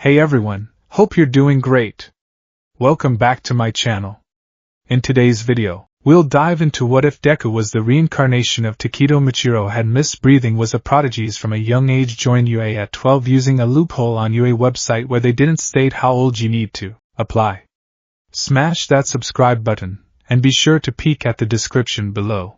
Hey everyone, hope you're doing great. Welcome back to my channel. In today's video, we'll dive into what if Deku was the reincarnation of Tokito. Muchiro had missed breathing, was a prodigy from a young age, joined UA at 12 using a loophole on UA website where they didn't state how old you need to apply. Smash that subscribe button, and be sure to peek at the description below.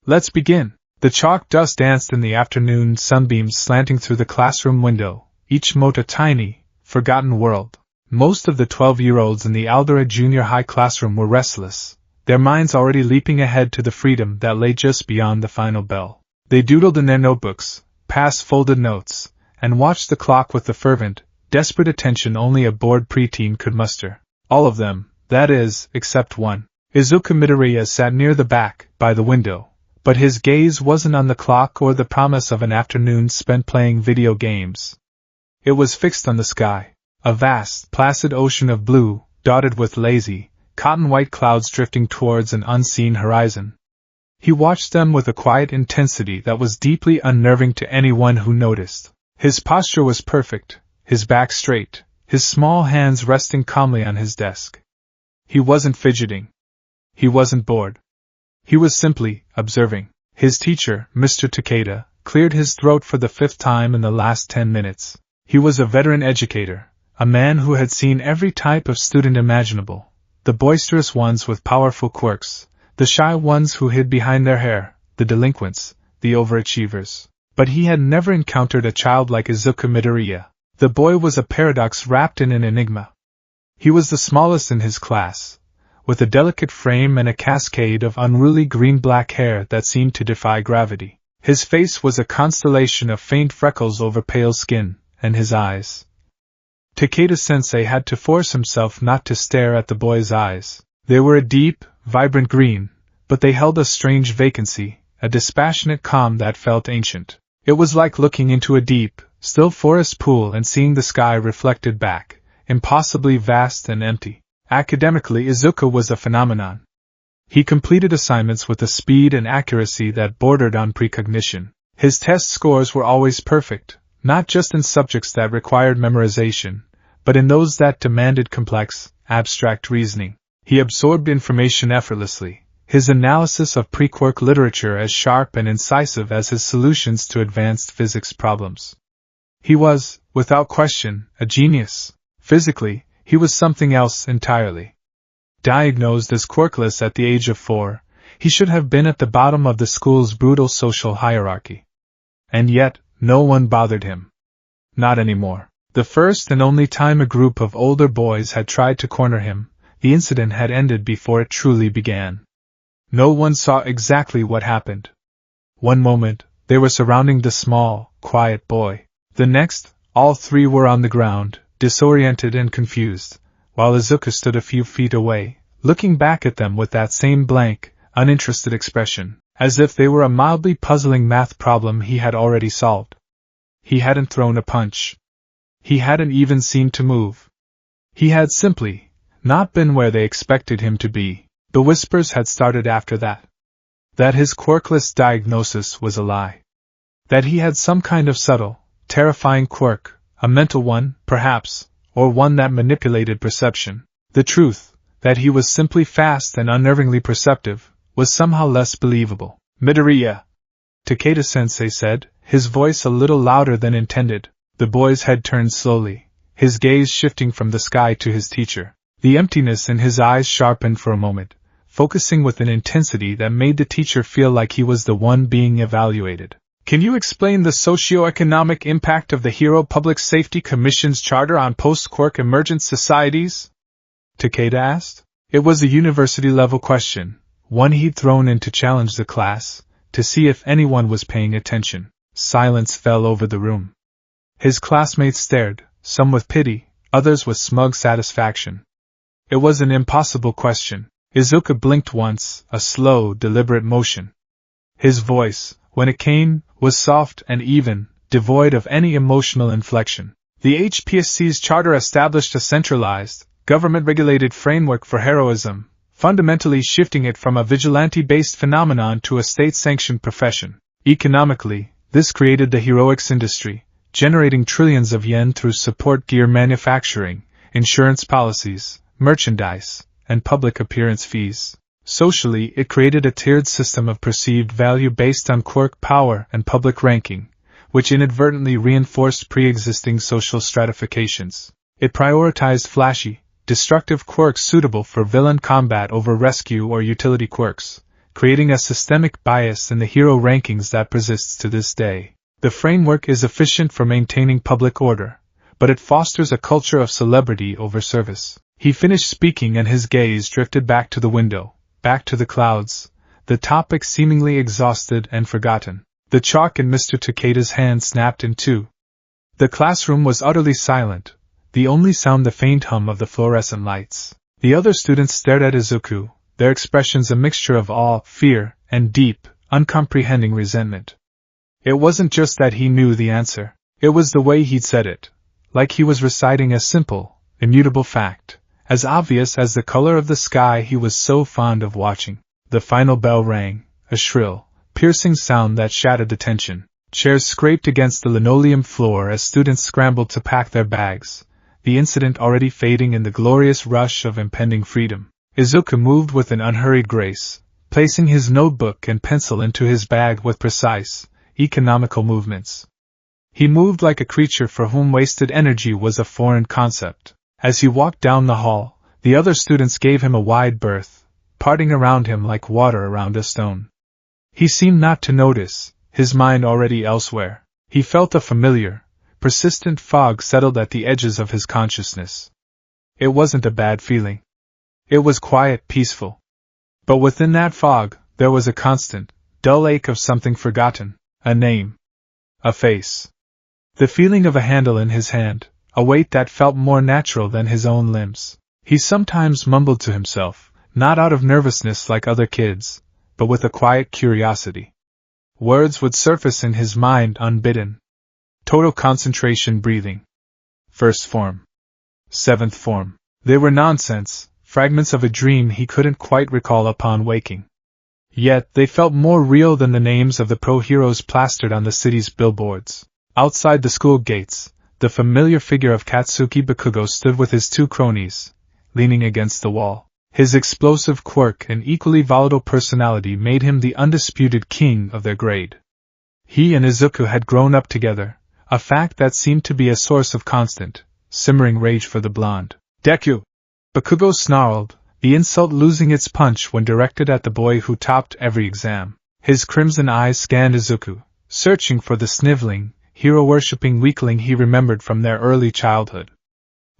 Let's begin. The chalk dust danced in the afternoon sunbeams slanting through the classroom window, each mote a tiny, forgotten world. Most of the 12-year-olds in the Aldera Junior High classroom were restless, their minds already leaping ahead to the freedom that lay just beyond the final bell. They doodled in their notebooks, passed folded notes, and watched the clock with the fervent, desperate attention only a bored preteen could muster. All of them, that is, except one. Izuku Midoriya sat near the back, by the window, but his gaze wasn't on the clock or the promise of an afternoon spent playing video games. It was fixed on the sky, a vast, placid ocean of blue, dotted with lazy, cotton-white clouds drifting towards an unseen horizon. He watched them with a quiet intensity that was deeply unnerving to anyone who noticed. His posture was perfect, his back straight, his small hands resting calmly on his desk. He wasn't fidgeting. He wasn't bored. He was simply observing. His teacher, Mr. Takeda, cleared his throat for the 5th time in the last 10 minutes. He was a veteran educator, a man who had seen every type of student imaginable, the boisterous ones with powerful quirks, the shy ones who hid behind their hair, the delinquents, the overachievers. But he had never encountered a child like Izuku Midoriya. The boy was a paradox wrapped in an enigma. He was the smallest in his class, with a delicate frame and a cascade of unruly green-black hair that seemed to defy gravity. His face was a constellation of faint freckles over pale skin, and his eyes. Takeda-sensei had to force himself not to stare at the boy's eyes. They were a deep, vibrant green, but they held a strange vacancy, a dispassionate calm that felt ancient. It was like looking into a deep, still forest pool and seeing the sky reflected back, impossibly vast and empty. Academically, Izuku was a phenomenon. He completed assignments with a speed and accuracy that bordered on precognition. His test scores were always perfect, not just in subjects that required memorization, but in those that demanded complex, abstract reasoning. He absorbed information effortlessly, his analysis of pre-Quirk literature as sharp and incisive as his solutions to advanced physics problems. He was, without question, a genius. Physically, he was something else entirely. Diagnosed as quirkless at the age of 4, he should have been at the bottom of the school's brutal social hierarchy. And yet, no one bothered him. Not anymore. The first and only time a group of older boys had tried to corner him, the incident had ended before it truly began. No one saw exactly what happened. One moment, they were surrounding the small, quiet boy. The next, all three were on the ground, disoriented and confused, while Izuku stood a few feet away, looking back at them with that same blank, uninterested expression, as if they were a mildly puzzling math problem he had already solved. He hadn't thrown a punch. He hadn't even seemed to move. He had simply not been where they expected him to be. The whispers had started after that. That his quirkless diagnosis was a lie. That he had some kind of subtle, terrifying quirk, a mental one, perhaps, or one that manipulated perception. The truth, that he was simply fast and unnervingly perceptive, was somehow less believable. Midoriya, Takeda-sensei said, his voice a little louder than intended. The boy's head turned slowly, his gaze shifting from the sky to his teacher. The emptiness in his eyes sharpened for a moment, focusing with an intensity that made the teacher feel like he was the one being evaluated. Can you explain the socio-economic impact of the Hero Public Safety Commission's charter on post-Quirk emergent societies? Takeda asked. It was a university-level question, one he'd thrown in to challenge the class, to see if anyone was paying attention. Silence fell over the room. His classmates stared, some with pity, others with smug satisfaction. It was an impossible question. Izuku blinked once, a slow, deliberate motion. His voice, when it came, was soft and even, devoid of any emotional inflection. The HPSC's charter established a centralized, government-regulated framework for heroism, fundamentally shifting it from a vigilante-based phenomenon to a state-sanctioned profession. Economically, this created the heroics industry, generating trillions of yen through support gear manufacturing, insurance policies, merchandise, and public appearance fees. Socially, it created a tiered system of perceived value based on quirk power and public ranking, which inadvertently reinforced pre-existing social stratifications. It prioritized flashy, destructive quirks suitable for villain combat over rescue or utility quirks, creating a systemic bias in the hero rankings that persists to this day. The framework is efficient for maintaining public order, but it fosters a culture of celebrity over service. He finished speaking and his gaze drifted back to the window, back to the clouds, the topic seemingly exhausted and forgotten. The chalk in Mr. Takeda's hand snapped in two. The classroom was utterly silent, the only sound the faint hum of the fluorescent lights. The other students stared at Izuku, their expressions a mixture of awe, fear, and deep, uncomprehending resentment. It wasn't just that he knew the answer, it was the way he'd said it, like he was reciting a simple, immutable fact, as obvious as the color of the sky he was so fond of watching. The final bell rang, a shrill, piercing sound that shattered the tension. Chairs scraped against the linoleum floor as students scrambled to pack their bags, the incident already fading in the glorious rush of impending freedom. Izuku moved with an unhurried grace, placing his notebook and pencil into his bag with precise, economical movements. He moved like a creature for whom wasted energy was a foreign concept. As he walked down the hall, the other students gave him a wide berth, parting around him like water around a stone. He seemed not to notice, his mind already elsewhere. He felt a familiar, persistent fog settled at the edges of his consciousness. It wasn't a bad feeling. It was quiet, peaceful. But within that fog, there was a constant, dull ache of something forgotten, a name, a face. The feeling of a handle in his hand, a weight that felt more natural than his own limbs. He sometimes mumbled to himself, not out of nervousness like other kids, but with a quiet curiosity. Words would surface in his mind unbidden. Total concentration breathing. First form. Seventh form. They were nonsense, fragments of a dream he couldn't quite recall upon waking. Yet they felt more real than the names of the pro-heroes plastered on the city's billboards. Outside the school gates, the familiar figure of Katsuki Bakugo stood with his two cronies, leaning against the wall. His explosive quirk and equally volatile personality made him the undisputed king of their grade. He and Izuku had grown up together, a fact that seemed to be a source of constant, simmering rage for the blonde. Deku! Bakugo snarled, the insult losing its punch when directed at the boy who topped every exam. His crimson eyes scanned Izuku, searching for the sniveling, hero-worshipping weakling he remembered from their early childhood.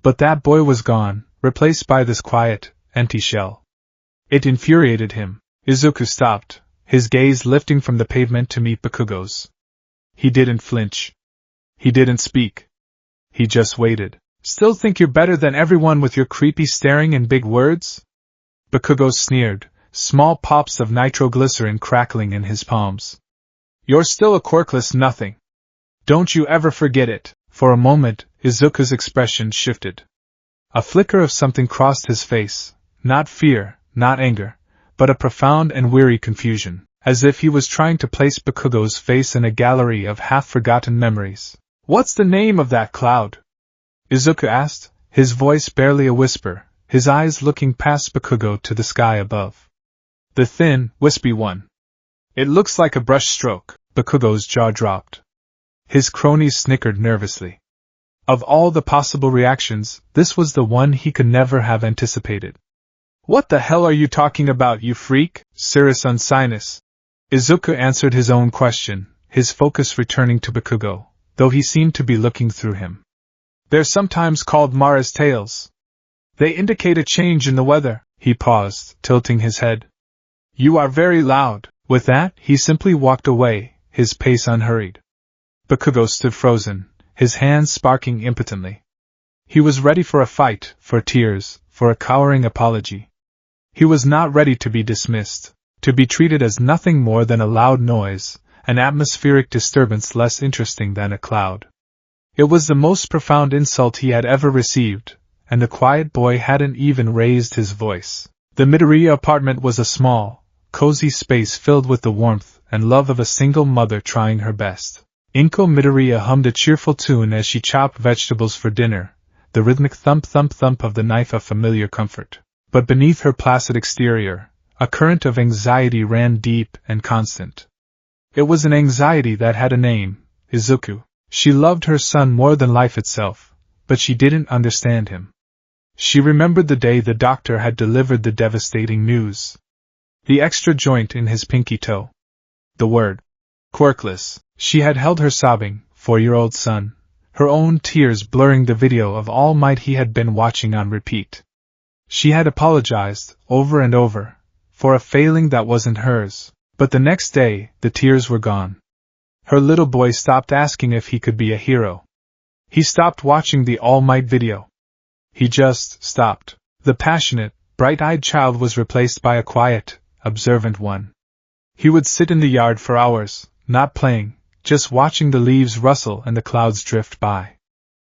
But that boy was gone, replaced by this quiet, empty shell. It infuriated him. Izuku stopped, his gaze lifting from the pavement to meet Bakugo's. He didn't flinch. He didn't speak. He just waited. Still think you're better than everyone with your creepy staring and big words? Bakugo sneered, small pops of nitroglycerin crackling in his palms. You're still a quirkless nothing. Don't you ever forget it. For a moment, Izuku's expression shifted. A flicker of something crossed his face, not fear, not anger, but a profound and weary confusion, as if he was trying to place Bakugo's face in a gallery of half-forgotten memories. What's the name of that cloud? Izuku asked, his voice barely a whisper, his eyes looking past Bakugo to the sky above. The thin, wispy one. It looks like a brush stroke. Bakugo's jaw dropped. His cronies snickered nervously. Of all the possible reactions, this was the one he could never have anticipated. What the hell are you talking about, you freak? Cirrus on sinus. Izuku answered his own question, his focus returning to Bakugo, though he seemed to be looking through him. They're sometimes called Mara's tails. They indicate a change in the weather. He paused, tilting his head. You are very loud. With that, he simply walked away, his pace unhurried. Bakugo stood frozen, his hands sparking impotently. He was ready for a fight, for tears, for a cowering apology. He was not ready to be dismissed, to be treated as nothing more than a loud noise, an atmospheric disturbance less interesting than a cloud. It was the most profound insult he had ever received, and the quiet boy hadn't even raised his voice. The Midoriya apartment was a small, cozy space filled with the warmth and love of a single mother trying her best. Inko Midoriya hummed a cheerful tune as she chopped vegetables for dinner, the rhythmic thump-thump-thump of the knife a familiar comfort. But beneath her placid exterior, a current of anxiety ran deep and constant. It was an anxiety that had a name, Izuku. She loved her son more than life itself, but she didn't understand him. She remembered the day the doctor had delivered the devastating news. The extra joint in his pinky toe. The word, quirkless. She had held her sobbing, 4-year-old son, her own tears blurring the video of All Might he had been watching on repeat. She had apologized, over and over, for a failing that wasn't hers, but the next day, the tears were gone. Her little boy stopped asking if he could be a hero. He stopped watching the All Might video. He just stopped. The passionate, bright-eyed child was replaced by a quiet, observant one. He would sit in the yard for hours, not playing, just watching the leaves rustle and the clouds drift by.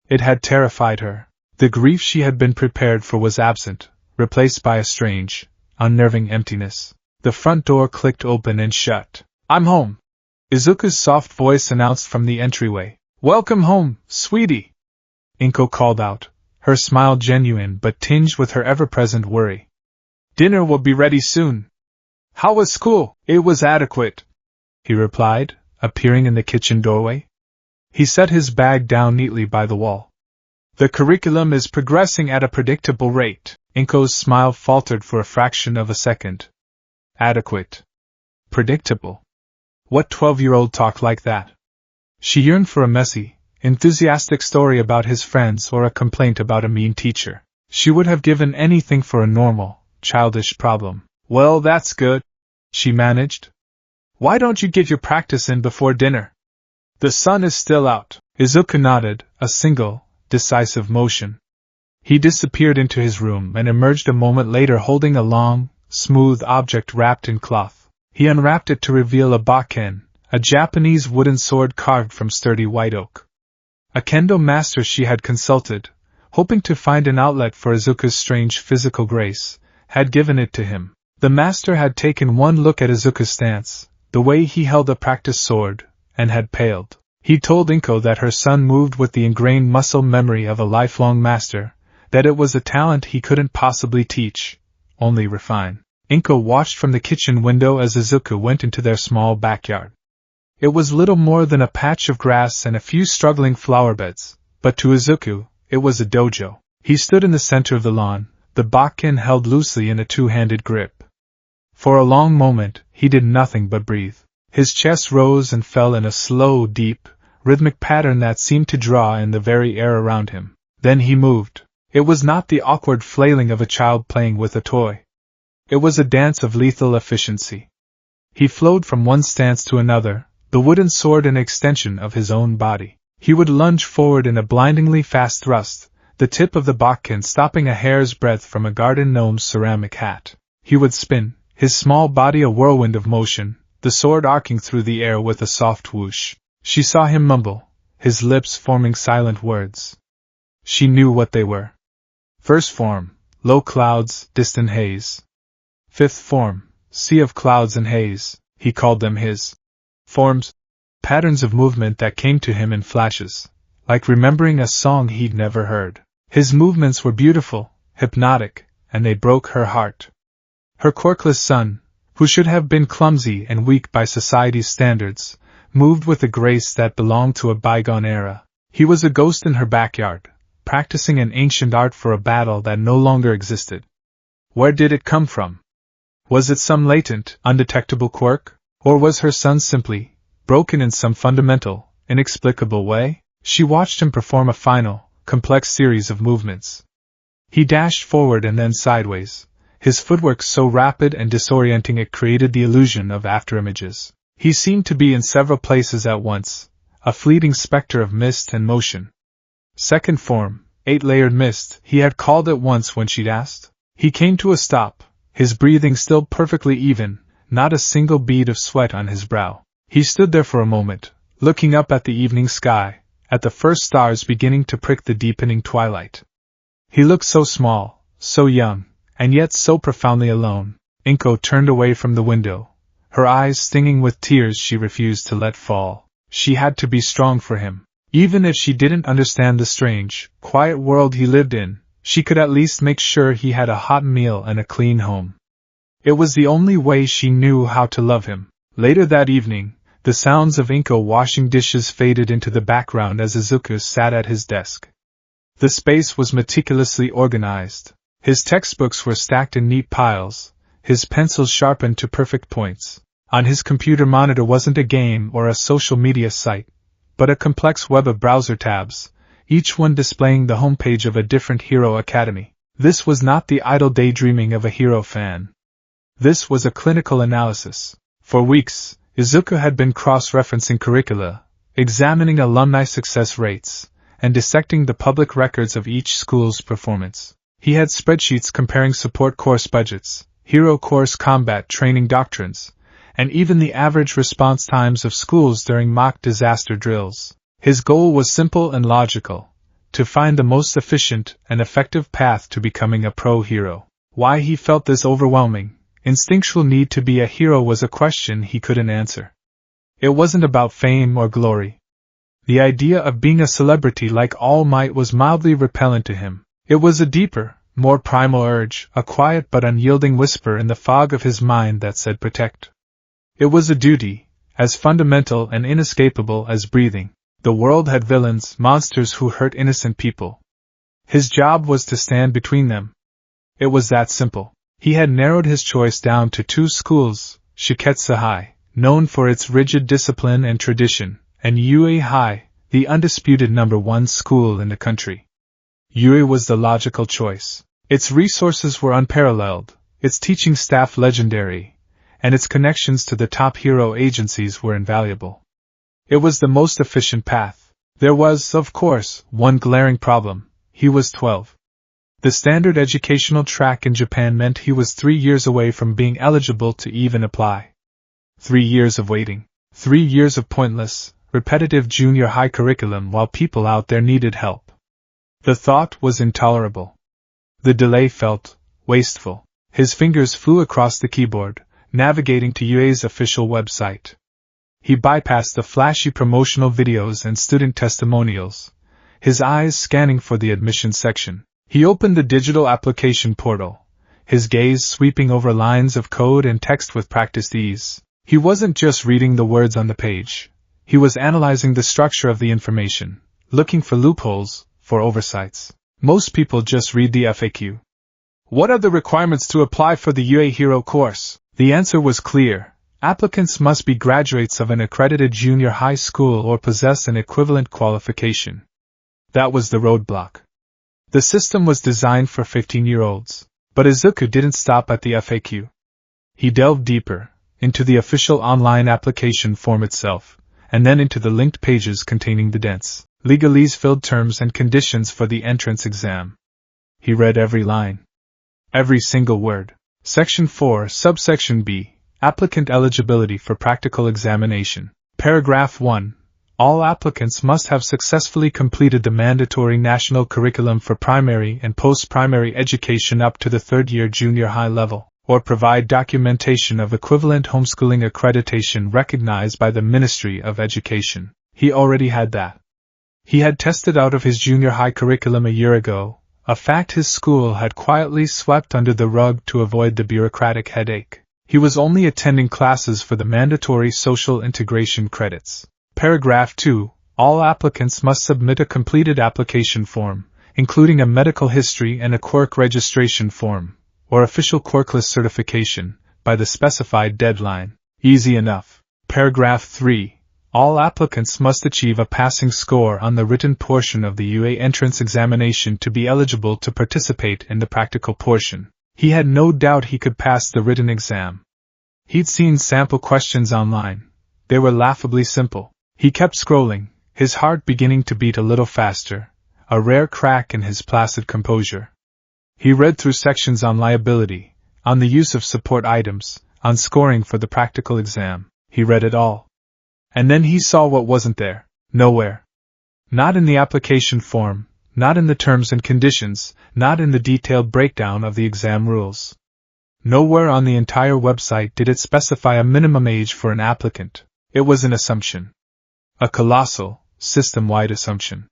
It had terrified her. The grief she had been prepared for was absent, replaced by a strange, unnerving emptiness. The front door clicked open and shut. "I'm home," Izuku's soft voice announced from the entryway. "Welcome home, sweetie," Inko called out, her smile genuine but tinged with her ever-present worry. "Dinner will be ready soon." "How was school?" "It was adequate," he replied, appearing in the kitchen doorway. He set his bag down neatly by the wall. "The curriculum is progressing at a predictable rate." Inko's smile faltered for a fraction of a second. Adequate. Predictable. What 12-year-old talk like that? She yearned for a messy, enthusiastic story about his friends or a complaint about a mean teacher. She would have given anything for a normal, childish problem. "Well, that's good," she managed. "Why don't you get your practice in before dinner? The sun is still out." Izuku nodded, a single, decisive motion. He disappeared into his room and emerged a moment later holding a long, smooth object wrapped in cloth. He unwrapped it to reveal a bakken, a Japanese wooden sword carved from sturdy white oak. A kendo master she had consulted, hoping to find an outlet for Izuku's strange physical grace, had given it to him. The master had taken one look at Izuku's stance, the way he held a practice sword, and had paled. He told Inko that her son moved with the ingrained muscle memory of a lifelong master, that it was a talent he couldn't possibly teach, only refine. Inko watched from the kitchen window as Izuku went into their small backyard. It was little more than a patch of grass and a few struggling flower beds, but to Izuku, it was a dojo. He stood in the center of the lawn, the bakken held loosely in a two-handed grip. For a long moment, he did nothing but breathe. His chest rose and fell in a slow, deep, rhythmic pattern that seemed to draw in the very air around him. Then he moved. It was not the awkward flailing of a child playing with a toy. It was a dance of lethal efficiency. He flowed from one stance to another, the wooden sword an extension of his own body. He would lunge forward in a blindingly fast thrust, the tip of the bakken stopping a hair's breadth from a garden gnome's ceramic hat. He would spin, his small body a whirlwind of motion, the sword arcing through the air with a soft whoosh. She saw him mumble, his lips forming silent words. She knew what they were. First form, low clouds, distant haze. Fifth form, sea of clouds and haze, he called them his forms, patterns of movement that came to him in flashes, like remembering a song he'd never heard. His movements were beautiful, hypnotic, and they broke her heart. Her quirkless son, who should have been clumsy and weak by society's standards, moved with a grace that belonged to a bygone era. He was a ghost in her backyard, practicing an ancient art for a battle that no longer existed. Where did it come from? Was it some latent, undetectable quirk? Or was her son simply broken in some fundamental, inexplicable way? She watched him perform a final, complex series of movements. He dashed forward and then sideways, his footwork so rapid and disorienting it created the illusion of afterimages. He seemed to be in several places at once, a fleeting specter of mist and motion. Second form, 8-layered mist, he had called it once when she'd asked. He came to a stop, his breathing still perfectly even, not a single bead of sweat on his brow. He stood there for a moment, looking up at the evening sky, at the first stars beginning to prick the deepening twilight. He looked so small, so young, and yet so profoundly alone. Inko turned away from the window, her eyes stinging with tears she refused to let fall. She had to be strong for him. Even if she didn't understand the strange, quiet world he lived in, she could at least make sure he had a hot meal and a clean home. It was the only way she knew how to love him. Later that evening, the sounds of Inko washing dishes faded into the background as Izuku sat at his desk. The space was meticulously organized. His textbooks were stacked in neat piles, his pencils sharpened to perfect points. On his computer monitor wasn't a game or a social media site, but a complex web of browser tabs, each one displaying the homepage of a different hero academy. This was not the idle daydreaming of a hero fan. This was a clinical analysis. For weeks, Izuku had been cross-referencing curricula, examining alumni success rates, and dissecting the public records of each school's performance. He had spreadsheets comparing support course budgets, hero course combat training doctrines, and even the average response times of schools during mock disaster drills. His goal was simple and logical: to find the most efficient and effective path to becoming a pro-hero. Why he felt this overwhelming, instinctual need to be a hero was a question he couldn't answer. It wasn't about fame or glory. The idea of being a celebrity like All Might was mildly repellent to him. It was a deeper, more primal urge, a quiet but unyielding whisper in the fog of his mind that said protect. It was a duty, as fundamental and inescapable as breathing. The world had villains, monsters who hurt innocent people. His job was to stand between them. It was that simple. He had narrowed his choice down to two schools: Shiketsu High, known for its rigid discipline and tradition, and Yue High, the undisputed #1 school in the country. Yue was the logical choice. Its resources were unparalleled, its teaching staff legendary, and its connections to the top hero agencies were invaluable. It was the most efficient path. There was, of course, one glaring problem: he was 12. The standard educational track in Japan meant he was 3 years away from being eligible to even apply. 3 years of waiting. 3 years of pointless, repetitive junior high curriculum while people out there needed help. The thought was intolerable. The delay felt wasteful. His fingers flew across the keyboard, navigating to UA's official website. He bypassed the flashy promotional videos and student testimonials, his eyes scanning for the admissions section. He opened the digital application portal, his gaze sweeping over lines of code and text with practiced ease. He wasn't just reading the words on the page. He was analyzing the structure of the information, looking for loopholes, for oversights. Most people just read the FAQ. What are the requirements to apply for the UA Hero course? The answer was clear. Applicants must be graduates of an accredited junior high school or possess an equivalent qualification. That was the roadblock. The system was designed for 15-year-olds. But Izuku didn't stop at the FAQ. He delved deeper, into the official online application form itself, and then into the linked pages containing the dense, legalese-filled terms and conditions for the entrance exam. He read every line. Every single word. Section 4, Subsection B, Applicant Eligibility for Practical Examination. Paragraph 1. All applicants must have successfully completed the mandatory national curriculum for primary and post-primary education up to the third-year junior high level, or provide documentation of equivalent homeschooling accreditation recognized by the Ministry of Education. He already had that. He had tested out of his junior high curriculum a year ago, a fact his school had quietly swept under the rug to avoid the bureaucratic headache. He was only attending classes for the mandatory social integration credits. Paragraph 2. All applicants must submit a completed application form, including a medical history and a Quirk registration form, or official Quirkless certification, by the specified deadline. Easy enough. Paragraph 3. All applicants must achieve a passing score on the written portion of the UA entrance examination to be eligible to participate in the practical portion. He had no doubt he could pass the written exam. He'd seen sample questions online. They were laughably simple. He kept scrolling, his heart beginning to beat a little faster, a rare crack in his placid composure. He read through sections on liability, on the use of support items, on scoring for the practical exam. He read it all. And then he saw what wasn't there. Nowhere. Not in the application form, not in the terms and conditions, not in the detailed breakdown of the exam rules. Nowhere on the entire website did it specify a minimum age for an applicant. It was an assumption. A colossal, system-wide assumption.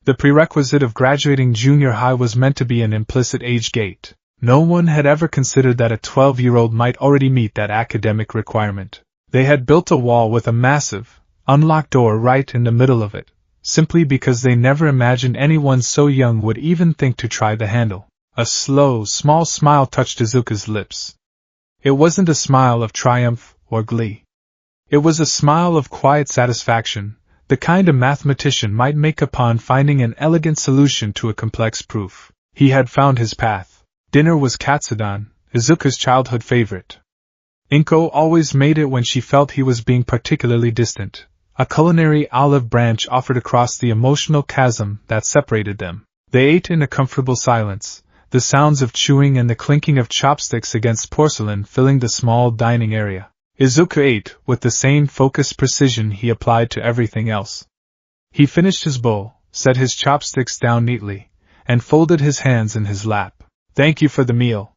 The prerequisite of graduating junior high was meant to be an implicit age gate. No one had ever considered that a 12-year-old might already meet that academic requirement. They had built a wall with a massive, unlocked door right in the middle of it, simply because they never imagined anyone so young would even think to try the handle. A slow, small smile touched Izuku's lips. It wasn't a smile of triumph or glee. It was a smile of quiet satisfaction, the kind a mathematician might make upon finding an elegant solution to a complex proof. He had found his path. Dinner was katsudon, Izuku's childhood favorite. Inko always made it when she felt he was being particularly distant. A culinary olive branch offered across the emotional chasm that separated them. They ate in a comfortable silence, the sounds of chewing and the clinking of chopsticks against porcelain filling the small dining area. Izuku ate with the same focused precision he applied to everything else. He finished his bowl, set his chopsticks down neatly, and folded his hands in his lap. "Thank you for the meal.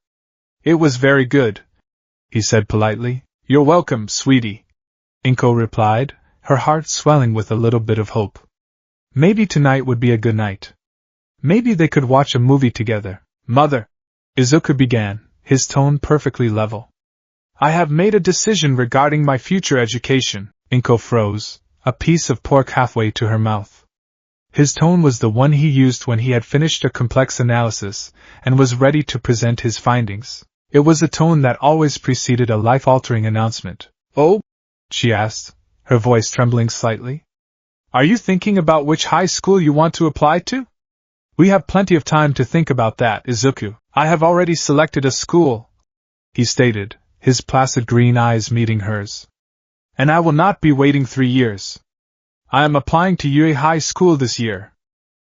It was very good," he said politely. "You're welcome, sweetie," Inko replied, her heart swelling with a little bit of hope. Maybe tonight would be a good night. Maybe they could watch a movie together. "Mother," Izuku began, his tone perfectly level. "I have made a decision regarding my future education." Inko froze, a piece of pork halfway to her mouth. His tone was the one he used when he had finished a complex analysis and was ready to present his findings. It was a tone that always preceded a life-altering announcement. "Oh?" she asked, her voice trembling slightly. "Are you thinking about which high school you want to apply to?" "We have plenty of time to think about that, Izuku. I have already selected a school," he stated, his placid green eyes meeting hers. "And I will not be waiting 3 years. I am applying to Yui High School this year.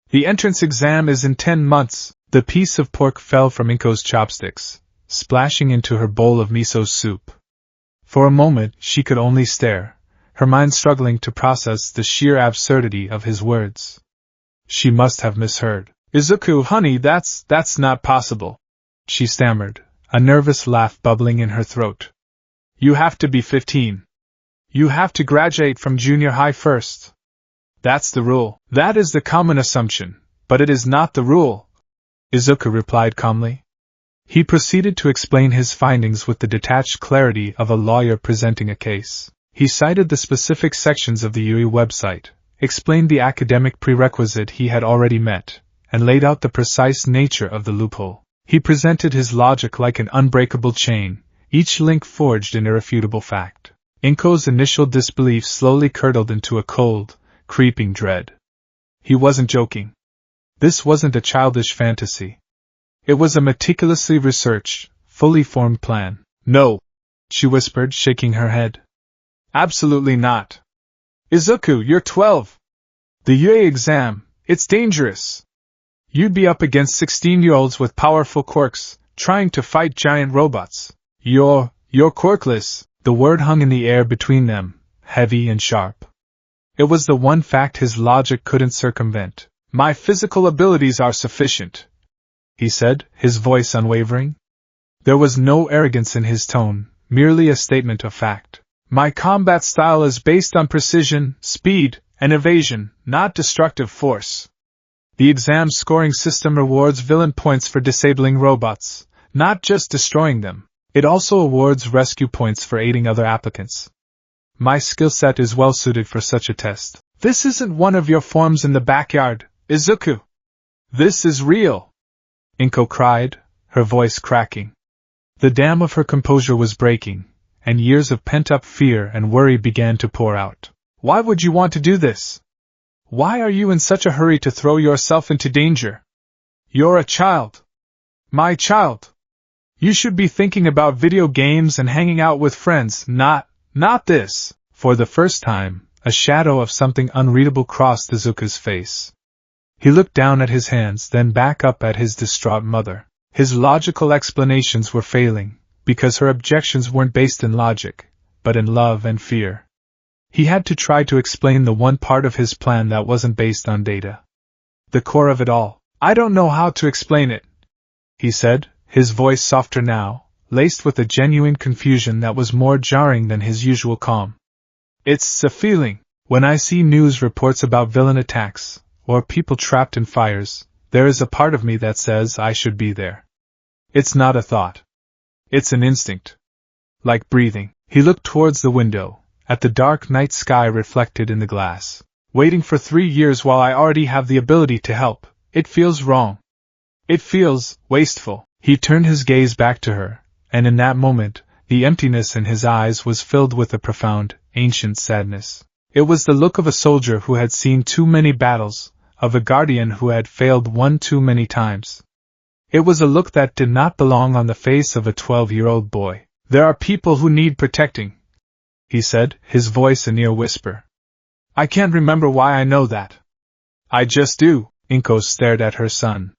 The entrance exam is in 10 months. The piece of pork fell from Inko's chopsticks, splashing into her bowl of miso soup. For a moment she could only stare, her mind struggling to process the sheer absurdity of his words. She must have misheard. "Izuku, honey, that's not possible," she stammered, a nervous laugh bubbling in her throat. "You have to be 15. You have to graduate from junior high first. That's the rule." "That is the common assumption, but it is not the rule," Izuku replied calmly. He proceeded to explain his findings with the detached clarity of a lawyer presenting a case. He cited the specific sections of the Yui website, explained the academic prerequisite he had already met, and laid out the precise nature of the loophole. He presented his logic like an unbreakable chain, each link forged in irrefutable fact. Inko's initial disbelief slowly curdled into a cold, creeping dread. He wasn't joking. This wasn't a childish fantasy. It was a meticulously researched, fully formed plan. "No," she whispered, shaking her head. "Absolutely not. Izuku, you're 12. The Yui exam, it's dangerous. You'd be up against 16-year-olds with powerful quirks, trying to fight giant robots. You're quirkless." The word hung in the air between them, heavy and sharp. It was the one fact his logic couldn't circumvent. "My physical abilities are sufficient," he said, his voice unwavering. There was no arrogance in his tone, merely a statement of fact. "My combat style is based on precision, speed, and evasion, not destructive force. The exam scoring system rewards villain points for disabling robots, not just destroying them. It also awards rescue points for aiding other applicants. My skill set is well suited for such a test." "This isn't one of your forms in the backyard, Izuku. This is real," Inko cried, her voice cracking. The dam of her composure was breaking, and years of pent-up fear and worry began to pour out. "Why would you want to do this? Why are you in such a hurry to throw yourself into danger? You're a child. My child. You should be thinking about video games and hanging out with friends, not this." For the first time, a shadow of something unreadable crossed Izuku's face. He looked down at his hands, then back up at his distraught mother. His logical explanations were failing, because her objections weren't based in logic, but in love and fear. He had to try to explain the one part of his plan that wasn't based on data. The core of it all. "I don't know how to explain it," he said, his voice softer now, laced with a genuine confusion that was more jarring than his usual calm. "It's a feeling. When I see news reports about villain attacks, or people trapped in fires, there is a part of me that says I should be there. It's not a thought. It's an instinct. Like breathing. He looked towards the window, at the dark night sky reflected in the glass. Waiting for 3 years while I already have the ability to help, it feels wrong. It feels wasteful. He turned his gaze back to her, and in that moment, the emptiness in his eyes was filled with a profound, ancient sadness. It was the look of a soldier who had seen too many battles, of a guardian who had failed one too many times. It was a look that did not belong on the face of a 12-year-old boy. There are people who need protecting, he said, his voice a near whisper. I can't remember why I know that. I just do. Inko stared at her son.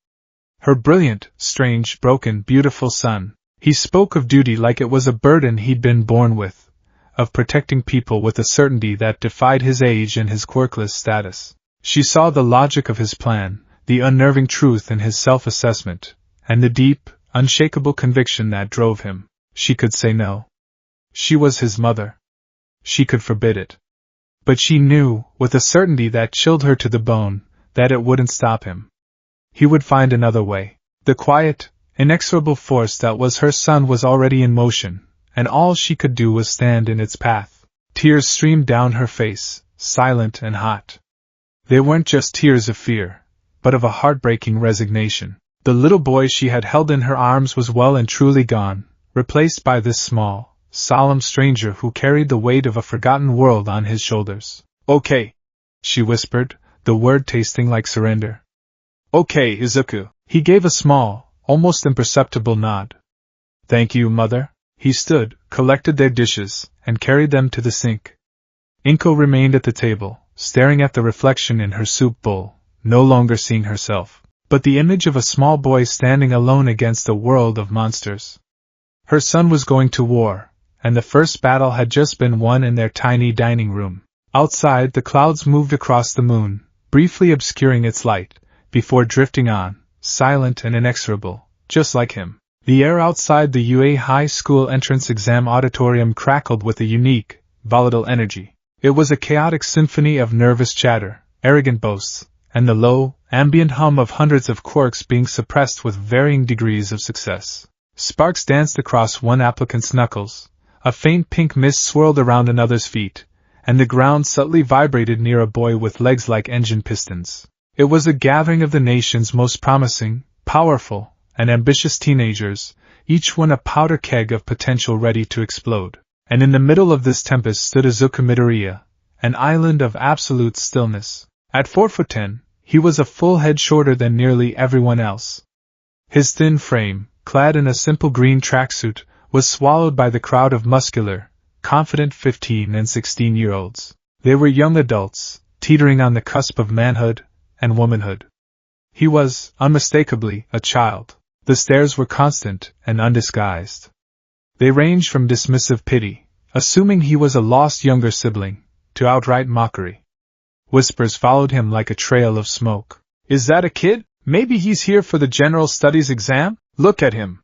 Her brilliant, strange, broken, beautiful son. He spoke of duty like it was a burden he'd been born with, of protecting people with a certainty that defied his age and his quirkless status. She saw the logic of his plan, the unnerving truth in his self-assessment, and the deep, unshakable conviction that drove him. She could say no. She was his mother. She could forbid it. But she knew, with a certainty that chilled her to the bone, that it wouldn't stop him. He would find another way. The quiet, inexorable force that was her son was already in motion, and all she could do was stand in its path. Tears streamed down her face, silent and hot. They weren't just tears of fear, but of a heartbreaking resignation. The little boy she had held in her arms was well and truly gone, replaced by this small, solemn stranger who carried the weight of a forgotten world on his shoulders. Okay, she whispered, the word tasting like surrender. Okay, Izuku. He gave a small, almost imperceptible nod. Thank you, mother. He stood, collected their dishes, and carried them to the sink. Inko remained at the table, staring at the reflection in her soup bowl, no longer seeing herself, but the image of a small boy standing alone against a world of monsters. Her son was going to war, and the first battle had just been won in their tiny dining room. Outside, the clouds moved across the moon, briefly obscuring its light, before drifting on, silent and inexorable, just like him. The air outside the UA High School entrance exam auditorium crackled with a unique, volatile energy. It was a chaotic symphony of nervous chatter, arrogant boasts, and the low, ambient hum of hundreds of quirks being suppressed with varying degrees of success. Sparks danced across one applicant's knuckles, a faint pink mist swirled around another's feet, and the ground subtly vibrated near a boy with legs like engine pistons. It was a gathering of the nation's most promising, powerful, and ambitious teenagers, each one a powder keg of potential ready to explode. And in the middle of this tempest stood Izuku Midoriya, an island of absolute stillness. At 4'10", he was a full head shorter than nearly everyone else. His thin frame, clad in a simple green tracksuit, was swallowed by the crowd of muscular, confident 15 and 16-year-olds. They were young adults, teetering on the cusp of manhood and womanhood. He was, unmistakably, a child. The stares were constant and undisguised. They ranged from dismissive pity, assuming he was a lost younger sibling, to outright mockery. Whispers followed him like a trail of smoke. Is that a kid? Maybe he's here for the general studies exam? Look at him.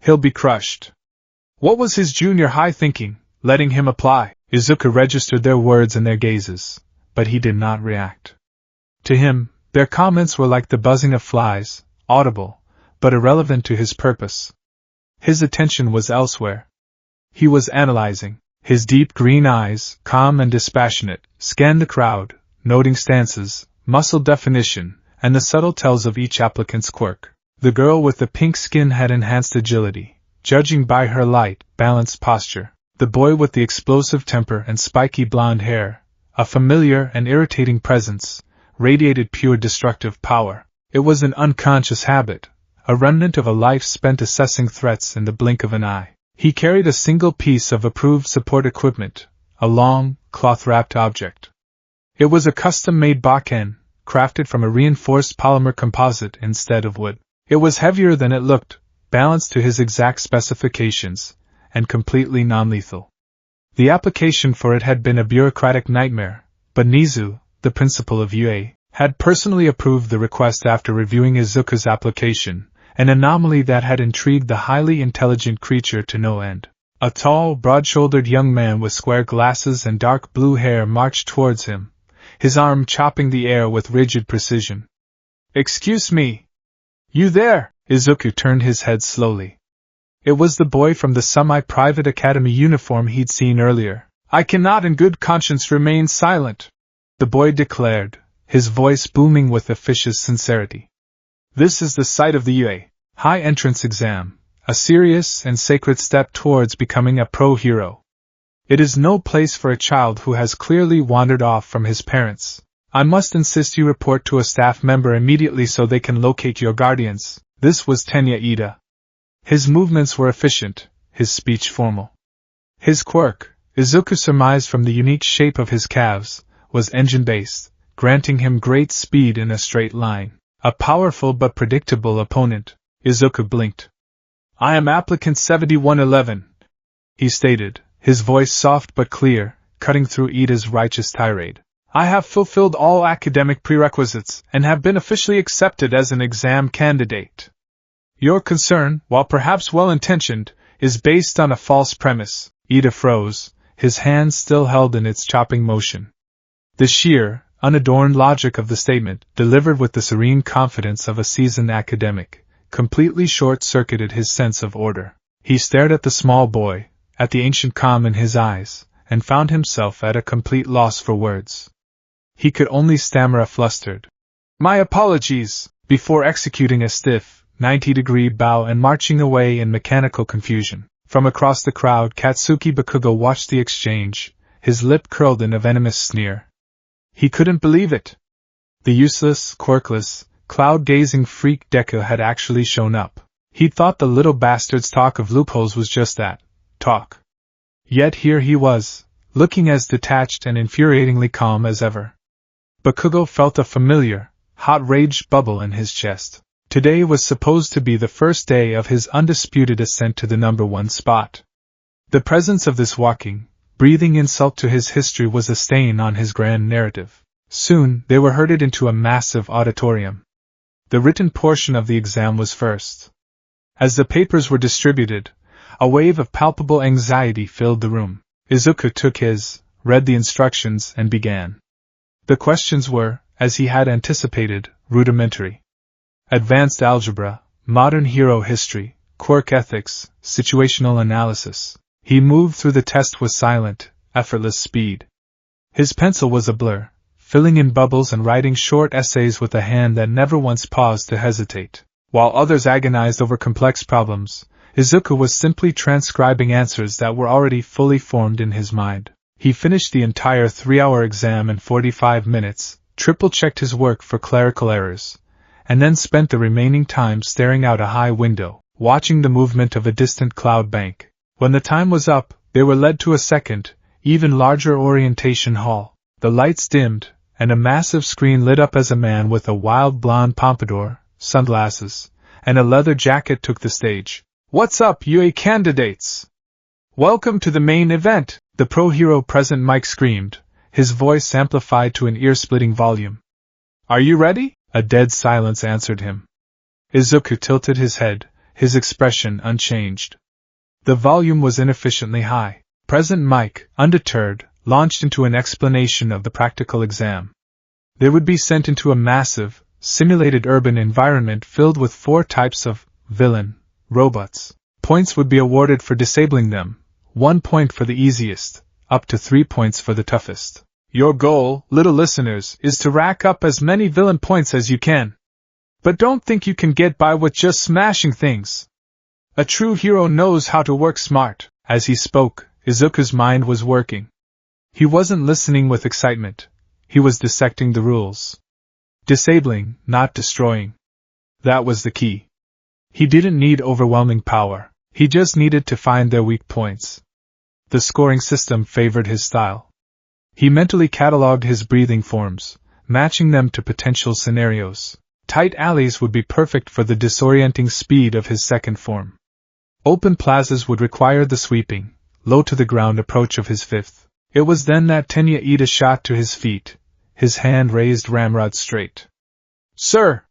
He'll be crushed. What was his junior high thinking, letting him apply? Izuku registered their words and their gazes, but he did not react. To him, their comments were like the buzzing of flies, audible, but irrelevant to his purpose. His attention was elsewhere. He was analyzing. His deep green eyes, calm and dispassionate, scanned the crowd, noting stances, muscle definition, and the subtle tells of each applicant's quirk. The girl with the pink skin had enhanced agility, judging by her light, balanced posture. The boy with the explosive temper and spiky blonde hair, a familiar and irritating presence, radiated pure destructive power. It was an unconscious habit, a remnant of a life spent assessing threats in the blink of an eye. He carried a single piece of approved support equipment, a long, cloth-wrapped object. It was a custom-made bakken, crafted from a reinforced polymer composite instead of wood. It was heavier than it looked, balanced to his exact specifications, and completely non-lethal. The application for it had been a bureaucratic nightmare, but Nizu, the principal of UA, had personally approved the request after reviewing Izuku's application, an anomaly that had intrigued the highly intelligent creature to no end. A tall, broad-shouldered young man with square glasses and dark blue hair marched towards him, his arm chopping the air with rigid precision. "Excuse me. You there?" Izuku turned his head slowly. It was the boy from the semi-private academy uniform he'd seen earlier. "I cannot in good conscience remain silent," the boy declared, his voice booming with officious sincerity. "This is the site of the UA High Entrance Exam, a serious and sacred step towards becoming a pro-hero. It is no place for a child who has clearly wandered off from his parents. I must insist you report to a staff member immediately so they can locate your guardians." This was Tenya Ida. His movements were efficient, his speech formal. His quirk, Izuku surmised from the unique shape of his calves, was engine-based, granting him great speed in a straight line. A powerful but predictable opponent. Izuku blinked. "I am applicant 7111, he stated, his voice soft but clear, cutting through Ida's righteous tirade. "I have fulfilled all academic prerequisites and have been officially accepted as an exam candidate. Your concern, while perhaps well-intentioned, is based on a false premise." Ida froze, his hand still held in its chopping motion. The sheer, unadorned logic of the statement, delivered with the serene confidence of a seasoned academic, completely short-circuited his sense of order. He stared at the small boy, at the ancient calm in his eyes, and found himself at a complete loss for words. He could only stammer a flustered, "My apologies," before executing a stiff, 90-degree bow and marching away in mechanical confusion. From across the crowd, Katsuki Bakugo watched the exchange, his lip curled in a venomous sneer. He couldn't believe it. The useless, quirkless, cloud-gazing freak Deku had actually shown up. He'd thought the little bastard's talk of loopholes was just that, talk. Yet here he was, looking as detached and infuriatingly calm as ever. Bakugo felt a familiar, hot-raged bubble in his chest. Today was supposed to be the first day of his undisputed ascent to the #1 spot. The presence of this walking, breathing insult to his history was a stain on his grand narrative. Soon, they were herded into a massive auditorium. The written portion of the exam was first. As the papers were distributed, a wave of palpable anxiety filled the room. Izuku took his, read the instructions, and began. The questions were, as he had anticipated, rudimentary. Advanced algebra, modern hero history, quirk ethics, situational analysis. He moved through the test with silent, effortless speed. His pencil was a blur, filling in bubbles and writing short essays with a hand that never once paused to hesitate. While others agonized over complex problems, Izuku was simply transcribing answers that were already fully formed in his mind. He finished the entire 3-hour exam in 45 minutes, triple-checked his work for clerical errors, and then spent the remaining time staring out a high window, watching the movement of a distant cloud bank. When the time was up, they were led to a second, even larger orientation hall. The lights dimmed, and a massive screen lit up as a man with a wild blonde pompadour, sunglasses, and a leather jacket took the stage. "What's up, UA candidates? Welcome to the main event," the pro-hero present Mike screamed, his voice amplified to an ear-splitting volume. "Are you ready?" A dead silence answered him. Izuku tilted his head, his expression unchanged. The volume was inefficiently high. Present Mike, undeterred, launched into an explanation of the practical exam. They would be sent into a massive, simulated urban environment filled with 4 types of villain robots. Points would be awarded for disabling them, 1 point for the easiest, up to 3 points for the toughest. Your goal, little listeners, is to rack up as many villain points as you can. But don't think you can get by with just smashing things. A true hero knows how to work smart. As he spoke, Izuku's mind was working. He wasn't listening with excitement. He was dissecting the rules. Disabling, not destroying. That was the key. He didn't need overwhelming power. He just needed to find their weak points. The scoring system favored his style. He mentally catalogued his breathing forms, matching them to potential scenarios. Tight alleys would be perfect for the disorienting speed of his second form. Open plazas would require the sweeping, low-to-the-ground approach of his fifth. It was then that Tenya Ida shot to his feet, his hand raised ramrod straight. "Sir!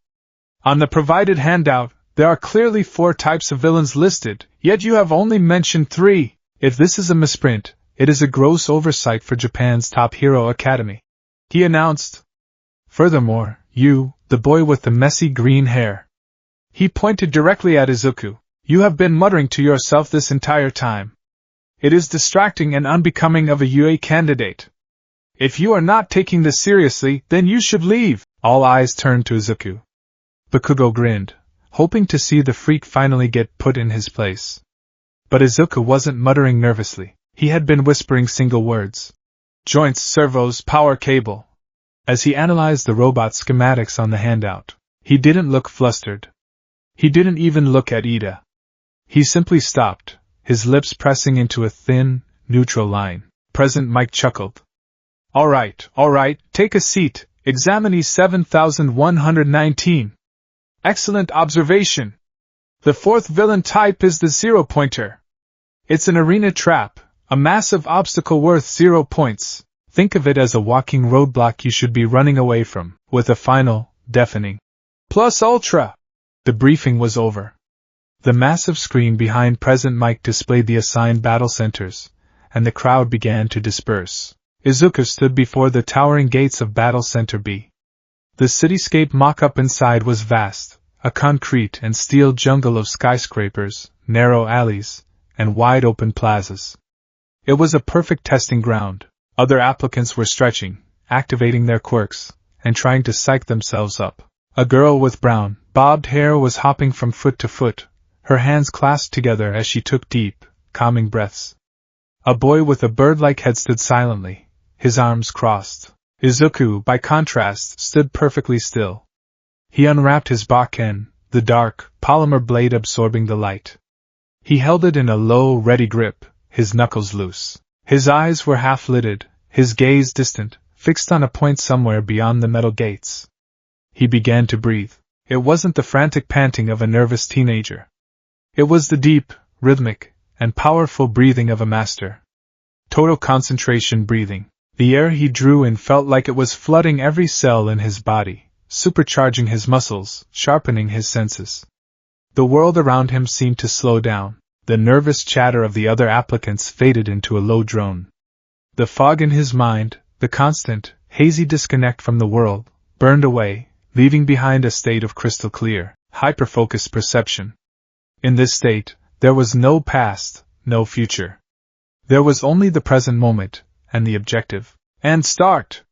On the provided handout, there are clearly 4 types of villains listed, yet you have only mentioned 3. If this is a misprint, it is a gross oversight for Japan's top hero academy," he announced. "Furthermore, you, the boy with the messy green hair." He pointed directly at Izuku. "You have been muttering to yourself this entire time. It is distracting and unbecoming of a UA candidate. If you are not taking this seriously, then you should leave." All eyes turned to Izuku. Bakugo grinned, hoping to see the freak finally get put in his place. But Izuku wasn't muttering nervously. He had been whispering single words. "Joints, servos, power cable." As he analyzed the robot schematics on the handout, he didn't look flustered. He didn't even look at Ida. He simply stopped, his lips pressing into a thin, neutral line. President Mike chuckled. All right, take a seat, examinee 7119. Excellent observation. The fourth villain type is the zero-pointer. It's an arena trap, a massive obstacle worth 0 points. Think of it as a walking roadblock you should be running away from, with a final, deafening plus ultra. The briefing was over. The massive screen behind President Mike displayed the assigned battle centers, and the crowd began to disperse. Izuku stood before the towering gates of Battle Center B. The cityscape mock-up inside was vast, a concrete and steel jungle of skyscrapers, narrow alleys, and wide-open plazas. It was a perfect testing ground. Other applicants were stretching, activating their quirks, and trying to psych themselves up. A girl with brown, bobbed hair was hopping from foot to foot, her hands clasped together as she took deep, calming breaths. A boy with a bird-like head stood silently, his arms crossed. Izuku, by contrast, stood perfectly still. He unwrapped his bakken, the dark, polymer blade absorbing the light. He held it in a low, ready grip, his knuckles loose. His eyes were half-lidded, his gaze distant, fixed on a point somewhere beyond the metal gates. He began to breathe. It wasn't the frantic panting of a nervous teenager. It was the deep, rhythmic, and powerful breathing of a master. Total concentration breathing. The air he drew in felt like it was flooding every cell in his body, supercharging his muscles, sharpening his senses. The world around him seemed to slow down. The nervous chatter of the other applicants faded into a low drone. The fog in his mind, the constant, hazy disconnect from the world, burned away, leaving behind a state of crystal clear, hyper-focused perception. In this state, there was no past, no future. There was only the present moment, and the objective. And start!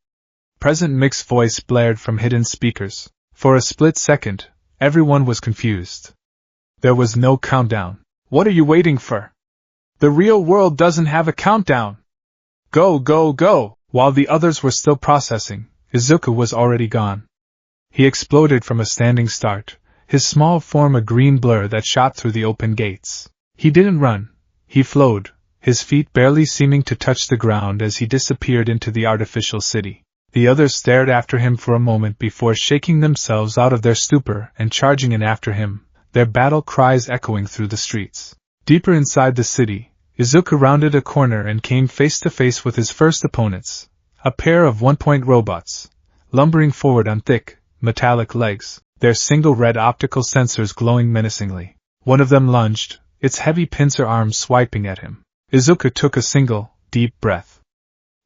President Mick's voice blared from hidden speakers. For a split second, everyone was confused. There was no countdown. What are you waiting for? The real world doesn't have a countdown. Go, go, go! While the others were still processing, Izuku was already gone. He exploded from a standing start, his small form a green blur that shot through the open gates. He didn't run. He flowed, his feet barely seeming to touch the ground as he disappeared into the artificial city. The others stared after him for a moment before shaking themselves out of their stupor and charging in after him, their battle cries echoing through the streets. Deeper inside the city, Izuku rounded a corner and came face to face with his first opponents, a pair of one-point robots, lumbering forward on thick, metallic legs, their single red optical sensors glowing menacingly. One of them lunged, its heavy pincer arms swiping at him. Izuku took a single, deep breath.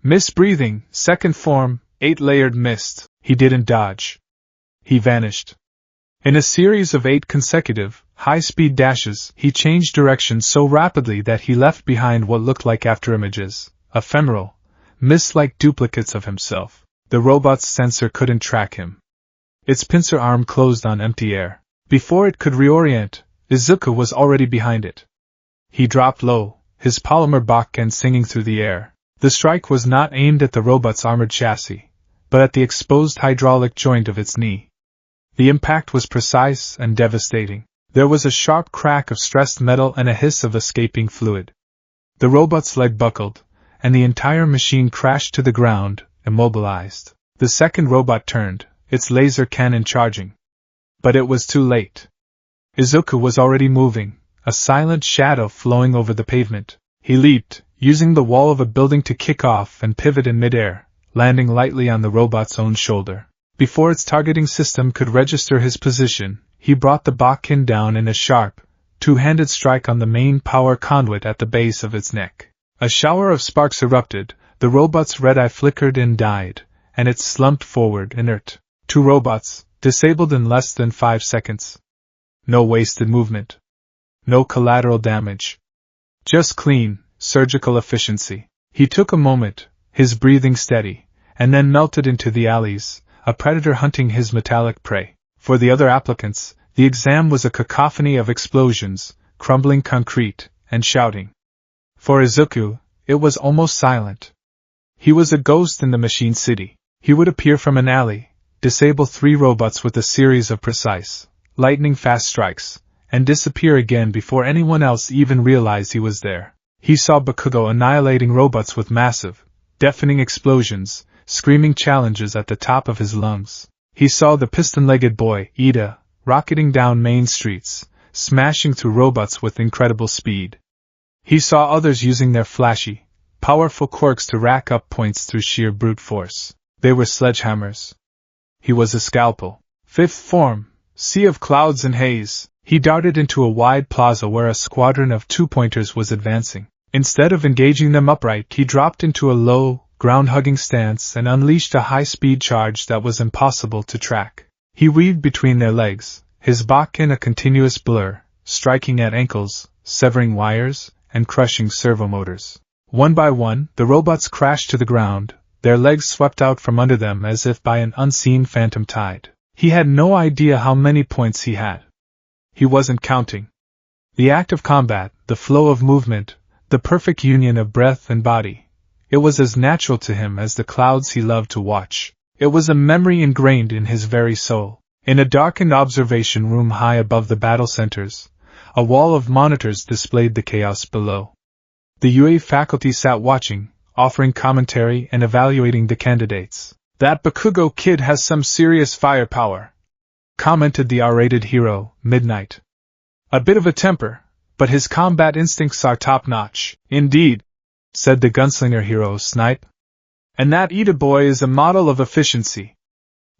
Mist breathing, second form, 8-layered mist. He didn't dodge. He vanished. In a series of 8 consecutive, high-speed dashes, he changed direction so rapidly that he left behind what looked like afterimages, ephemeral, mist-like duplicates of himself. The robot's sensor couldn't track him. Its pincer arm closed on empty air. Before it could reorient, Izuku was already behind it. He dropped low, his polymer bakken singing through the air. The strike was not aimed at the robot's armored chassis, but at the exposed hydraulic joint of its knee. The impact was precise and devastating. There was a sharp crack of stressed metal and a hiss of escaping fluid. The robot's leg buckled, and the entire machine crashed to the ground, immobilized. The second robot turned, its laser cannon charging. But it was too late. Izuku was already moving, a silent shadow flowing over the pavement. He leaped, using the wall of a building to kick off and pivot in midair, landing lightly on the robot's own shoulder. Before its targeting system could register his position, he brought the bakken down in a sharp, two-handed strike on the main power conduit at the base of its neck. A shower of sparks erupted, the robot's red eye flickered and died, and it slumped forward inert. 2 robots, disabled in less than 5 seconds. No wasted movement. No collateral damage. Just clean, surgical efficiency. He took a moment, his breathing steady, and then melted into the alleys, a predator hunting his metallic prey. For the other applicants, the exam was a cacophony of explosions, crumbling concrete, and shouting. For Izuku, it was almost silent. He was a ghost in the machine city. He would appear from an alley, disable 3 robots with a series of precise, lightning-fast strikes, and disappear again before anyone else even realized he was there. He saw Bakugo annihilating robots with massive, deafening explosions, screaming challenges at the top of his lungs. He saw the piston-legged boy, Ida, rocketing down main streets, smashing through robots with incredible speed. He saw others using their flashy, powerful quirks to rack up points through sheer brute force. They were sledgehammers. He was a scalpel. 5th form, sea of clouds and haze. He darted into a wide plaza where a squadron of 2-pointers was advancing. Instead of engaging them upright, he dropped into a low, ground-hugging stance and unleashed a high-speed charge that was impossible to track. He weaved between their legs, his Bakken a continuous blur, striking at ankles, severing wires, and crushing servomotors. One by one, the robots crashed to the ground, their legs swept out from under them as if by an unseen phantom tide. He had no idea how many points he had. He wasn't counting. The act of combat, the flow of movement, the perfect union of breath and body, it was as natural to him as the clouds he loved to watch. It was a memory ingrained in his very soul. In a darkened observation room high above the battle centers, a wall of monitors displayed the chaos below. The UA faculty sat watching, offering commentary and evaluating the candidates. "That Bakugo kid has some serious firepower," commented the R-rated hero, Midnight. "A bit of a temper, but his combat instincts are top-notch." "Indeed," said the gunslinger hero, Snipe. "And that Ida boy is a model of efficiency.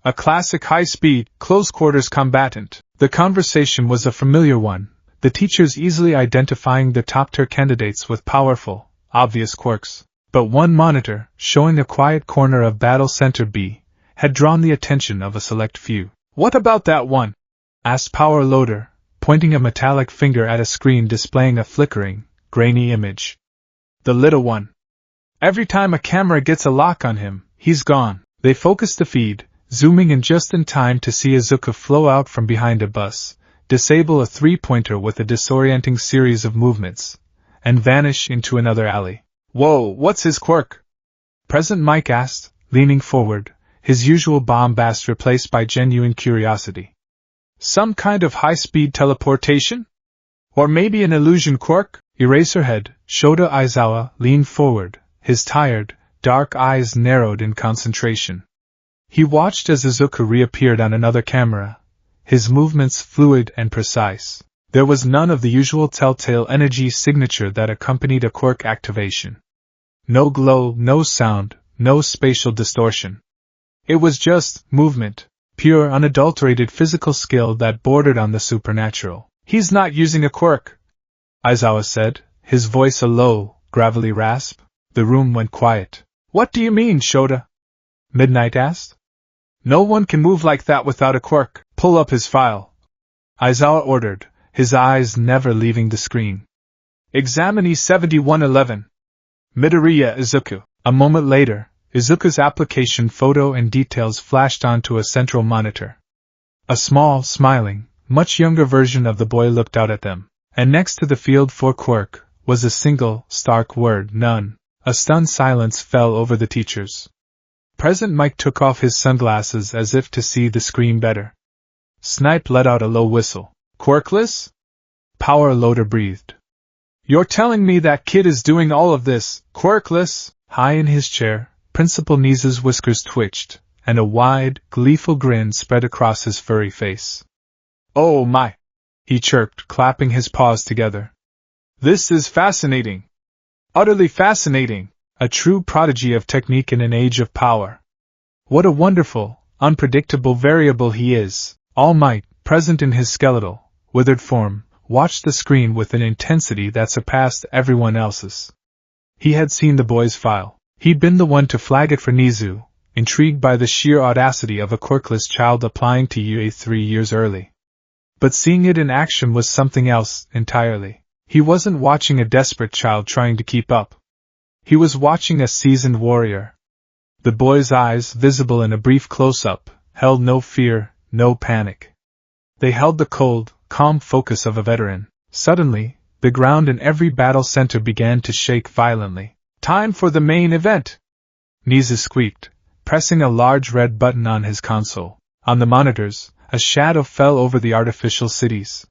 A classic high-speed, close-quarters combatant." The conversation was a familiar one, the teachers easily identifying the top-tier candidates with powerful, obvious quirks. But one monitor, showing the quiet corner of Battle Center B, had drawn the attention of a select few. "What about that one?" asked Power Loader, pointing a metallic finger at a screen displaying a flickering, grainy image. "The little one. Every time a camera gets a lock on him, he's gone." They focused the feed, zooming in just in time to see Izuku flow out from behind a bus, disable a 3-pointer with a disorienting series of movements, and vanish into another alley. "Whoa, what's his quirk?" President Mike asked, leaning forward, his usual bombast replaced by genuine curiosity. "Some kind of high-speed teleportation? Or maybe an illusion quirk?" Eraserhead, Shota Aizawa, leaned forward, his tired, dark eyes narrowed in concentration. He watched as Izuku reappeared on another camera, his movements fluid and precise. There was none of the usual telltale energy signature that accompanied a quirk activation. No glow, no sound, no spatial distortion. It was just movement, pure unadulterated physical skill that bordered on the supernatural. "He's not using a quirk," Aizawa said, his voice a low, gravelly rasp. The room went quiet. "What do you mean, Shota?" Midnight asked. "No one can move like that without a quirk." "Pull up his file," Aizawa ordered, his eyes never leaving the screen. "Examine E7111. Midoriya Izuku." A moment later, Izuku's application photo and details flashed onto a central monitor. A small, smiling, much younger version of the boy looked out at them, and next to the field for quirk was a single, stark word, none. A stunned silence fell over the teachers. President Mike took off his sunglasses as if to see the screen better. Snipe let out a low whistle. "Quirkless?" Power Loader breathed. "You're telling me that kid is doing all of this, quirkless?" High in his chair, Principal Niza's whiskers twitched, and a wide, gleeful grin spread across his furry face. "Oh my!" he chirped, clapping his paws together. "This is fascinating! Utterly fascinating! A true prodigy of technique in an age of power. What a wonderful, unpredictable variable he is, all might, present in his skeletal, withered form, watched the screen with an intensity that surpassed everyone else's. He had seen the boy's file. He'd been the one to flag it for Nizu, intrigued by the sheer audacity of a quirkless child applying to UA 3 years early. But seeing it in action was something else entirely. He wasn't watching a desperate child trying to keep up. He was watching a seasoned warrior. The boy's eyes, visible in a brief close-up, held no fear, no panic. They held the cold, calm focus of a veteran. Suddenly, the ground in every battle center began to shake violently. "Time for the main event!" Nizu squeaked, pressing a large red button on his console. On the monitors, a shadow fell over the artificial cities.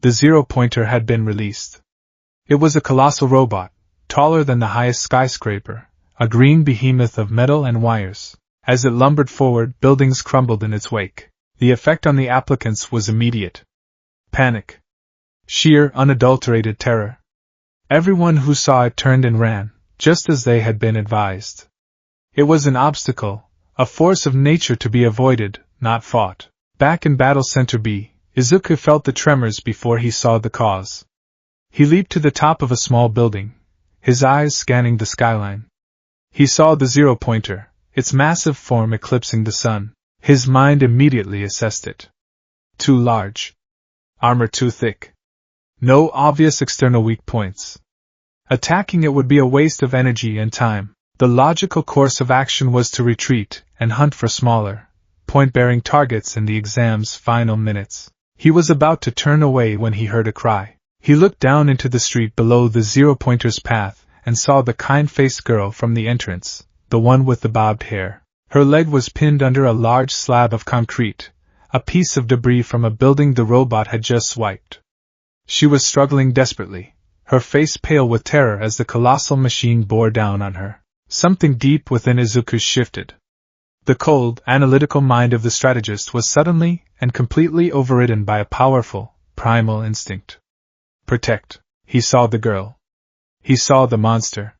The zero-pointer had been released. It was a colossal robot, taller than the highest skyscraper, a green behemoth of metal and wires. As it lumbered forward, buildings crumbled in its wake. The effect on the applicants was immediate. Panic. Sheer, unadulterated terror. Everyone who saw it turned and ran, just as they had been advised. It was an obstacle, a force of nature to be avoided, not fought. Back in Battle Center B, Izuku felt the tremors before he saw the cause. He leaped to the top of a small building, his eyes scanning the skyline. He saw the zero-pointer, its massive form eclipsing the sun. His mind immediately assessed it. Too large. Armor too thick. No obvious external weak points. Attacking it would be a waste of energy and time. The logical course of action was to retreat and hunt for smaller, point-bearing targets in the exam's final minutes. He was about to turn away when he heard a cry. He looked down into the street below the zero-pointer's path and saw the kind-faced girl from the entrance, the one with the bobbed hair. Her leg was pinned under a large slab of concrete, a piece of debris from a building the robot had just swiped. She was struggling desperately, her face pale with terror as the colossal machine bore down on her. Something deep within Izuku shifted. The cold, analytical mind of the strategist was suddenly and completely overridden by a powerful, primal instinct. Protect. He saw the girl. He saw the monster.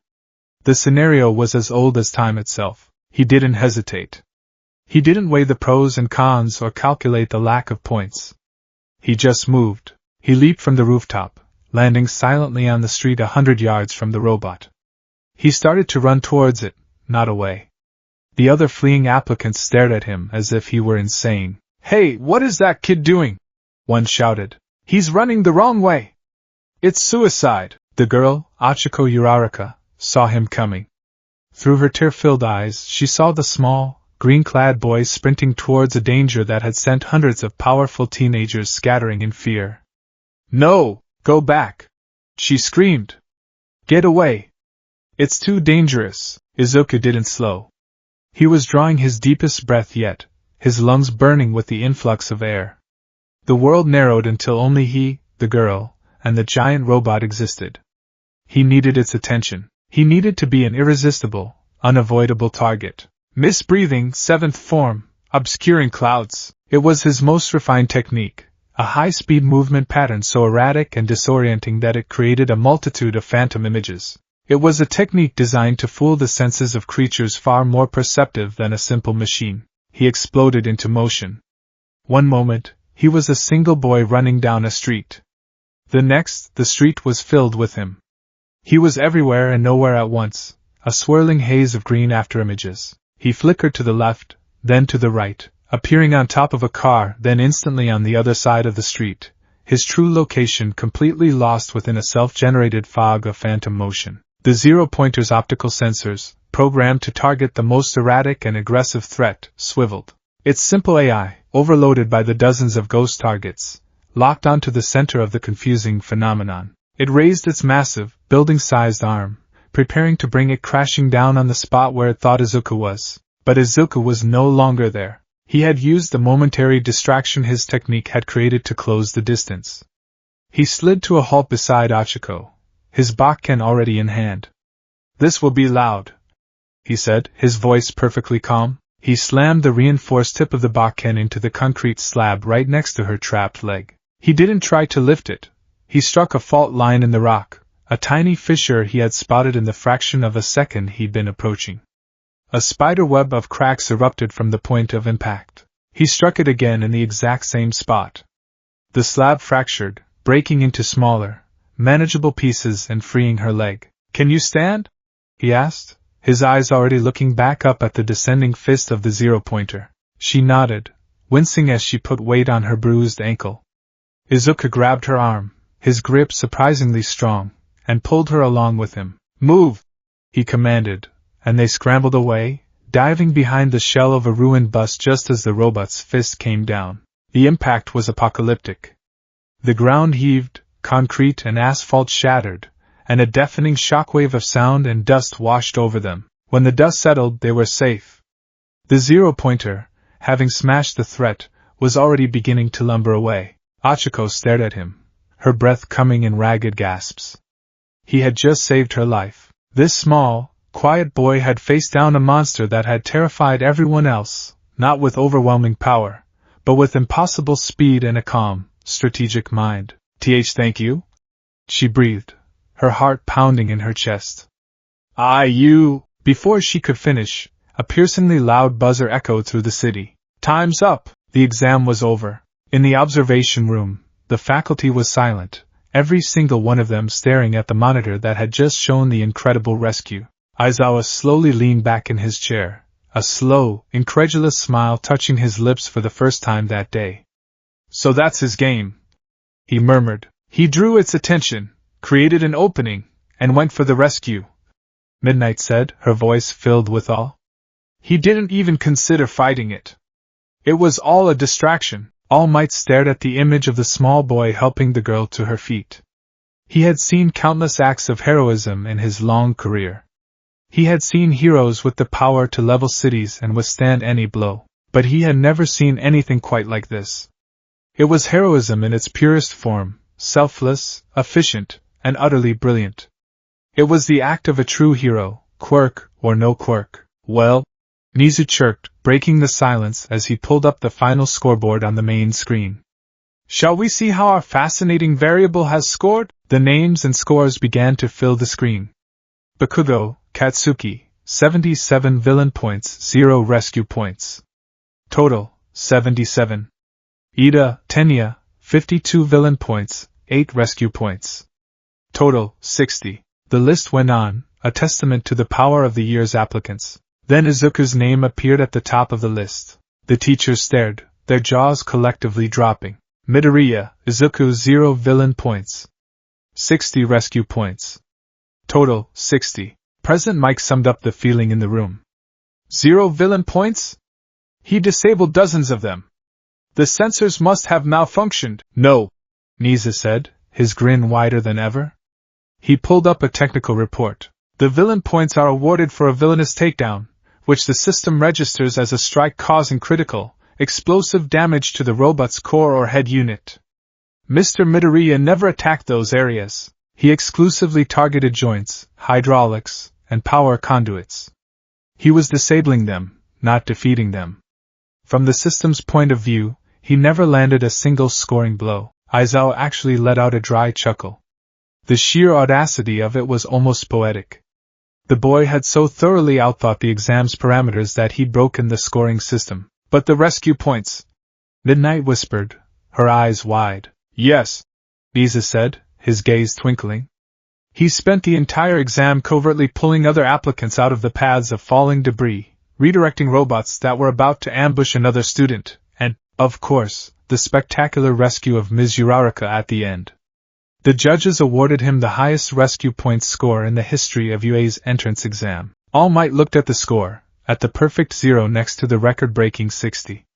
The scenario was as old as time itself. He didn't hesitate. He didn't weigh the pros and cons or calculate the lack of points. He just moved. He leaped from the rooftop, landing silently on the street 100 yards from the robot. He started to run towards it, not away. The other fleeing applicants stared at him as if he were insane. "Hey, what is that kid doing?" one shouted. "He's running the wrong way. It's suicide." The girl, Achiko Uraraka, saw him coming. Through her tear-filled eyes, she saw the small, green-clad boy sprinting towards a danger that had sent hundreds of powerful teenagers scattering in fear. "No, go back!" she screamed. "Get away! It's too dangerous." Izuku didn't slow. He was drawing his deepest breath yet, his lungs burning with the influx of air. The world narrowed until only he, the girl, and the giant robot existed. He needed its attention. He needed to be an irresistible, unavoidable target. Misbreathing, seventh form, obscuring clouds. It was his most refined technique, a high-speed movement pattern so erratic and disorienting that it created a multitude of phantom images. It was a technique designed to fool the senses of creatures far more perceptive than a simple machine. He exploded into motion. One moment, he was a single boy running down a street. The next, the street was filled with him. He was everywhere and nowhere at once, a swirling haze of green afterimages. He flickered to the left, then to the right, appearing on top of a car, then instantly on the other side of the street, his true location completely lost within a self-generated fog of phantom motion. The zero-pointer's optical sensors, programmed to target the most erratic and aggressive threat, swiveled. Its simple AI, overloaded by the dozens of ghost targets, locked onto the center of the confusing phenomenon. It raised its massive, building-sized arm, preparing to bring it crashing down on the spot where it thought Izuku was. But Izuku was no longer there. He had used the momentary distraction his technique had created to close the distance. He slid to a halt beside Achiko, his Bakken already in hand. "This will be loud," he said, his voice perfectly calm. He slammed the reinforced tip of the Bakken into the concrete slab right next to her trapped leg. He didn't try to lift it. He struck a fault line in the rock, a tiny fissure he had spotted in the fraction of a second he'd been approaching. A spider web of cracks erupted from the point of impact. He struck it again in the exact same spot. The slab fractured, breaking into smaller, manageable pieces and freeing her leg. "Can you stand?" he asked, his eyes already looking back up at the descending fist of the zero-pointer. She nodded, wincing as she put weight on her bruised ankle. Izuku grabbed her arm, his grip surprisingly strong, and pulled her along with him. "Move!" he commanded, and they scrambled away, diving behind the shell of a ruined bus just as the robot's fist came down. The impact was apocalyptic. The ground heaved, concrete and asphalt shattered, and a deafening shockwave of sound and dust washed over them. When the dust settled, they were safe. The zero-pointer, having smashed the threat, was already beginning to lumber away. Achiko stared at him, her breath coming in ragged gasps. He had just saved her life. This small, quiet boy had faced down a monster that had terrified everyone else, not with overwhelming power, but with impossible speed and a calm, strategic mind. "Thank you?" she breathed, her heart pounding in her chest. "You..." Before she could finish, a piercingly loud buzzer echoed through the city. "Time's up!" The exam was over. In the observation room, the faculty was silent, every single one of them staring at the monitor that had just shown the incredible rescue. Aizawa slowly leaned back in his chair, a slow, incredulous smile touching his lips for the first time that day. "So that's his game," he murmured. "He drew its attention, created an opening, and went for the rescue," Midnight said, her voice filled with awe. "He didn't even consider fighting it. It was all a distraction." All Might stared at the image of the small boy helping the girl to her feet. He had seen countless acts of heroism in his long career. He had seen heroes with the power to level cities and withstand any blow, but he had never seen anything quite like this. It was heroism in its purest form, selfless, efficient, and utterly brilliant. It was the act of a true hero, Quirk or no Quirk. "Well," Nizu chirped, breaking the silence as he pulled up the final scoreboard on the main screen. "Shall we see how our fascinating variable has scored?" The names and scores began to fill the screen. Bakugo, Katsuki, 77 villain points, 0 rescue points. Total, 77. Ida, Tenya, 52 villain points, 8 rescue points. Total, 60. The list went on, a testament to the power of the year's applicants. Then Izuku's name appeared at the top of the list. The teachers stared, their jaws collectively dropping. Midoriya, Izuku 0 villain points. 60 rescue points. Total, 60. President Mike summed up the feeling in the room. 0 villain points? He disabled dozens of them. The sensors must have malfunctioned. "No," Niza said, his grin wider than ever. He pulled up a technical report. "The villain points are awarded for a villainous takedown, which the system registers as a strike causing critical, explosive damage to the robot's core or head unit. Mr. Midoriya never attacked those areas. He exclusively targeted joints, hydraulics, and power conduits. He was disabling them, not defeating them. From the system's point of view, he never landed a single scoring blow." Aizawa actually let out a dry chuckle. The sheer audacity of it was almost poetic. The boy had so thoroughly outthought the exam's parameters that he'd broken the scoring system. "But the rescue points," Midnight whispered, her eyes wide. "Yes," Niza said, his gaze twinkling. "He spent the entire exam covertly pulling other applicants out of the paths of falling debris, redirecting robots that were about to ambush another student, and, of course, the spectacular rescue of Ms. Uraraka at the end. The judges awarded him the highest rescue points score in the history of UA's entrance exam." All Might looked at the score, at the perfect 0 next to the record-breaking 60.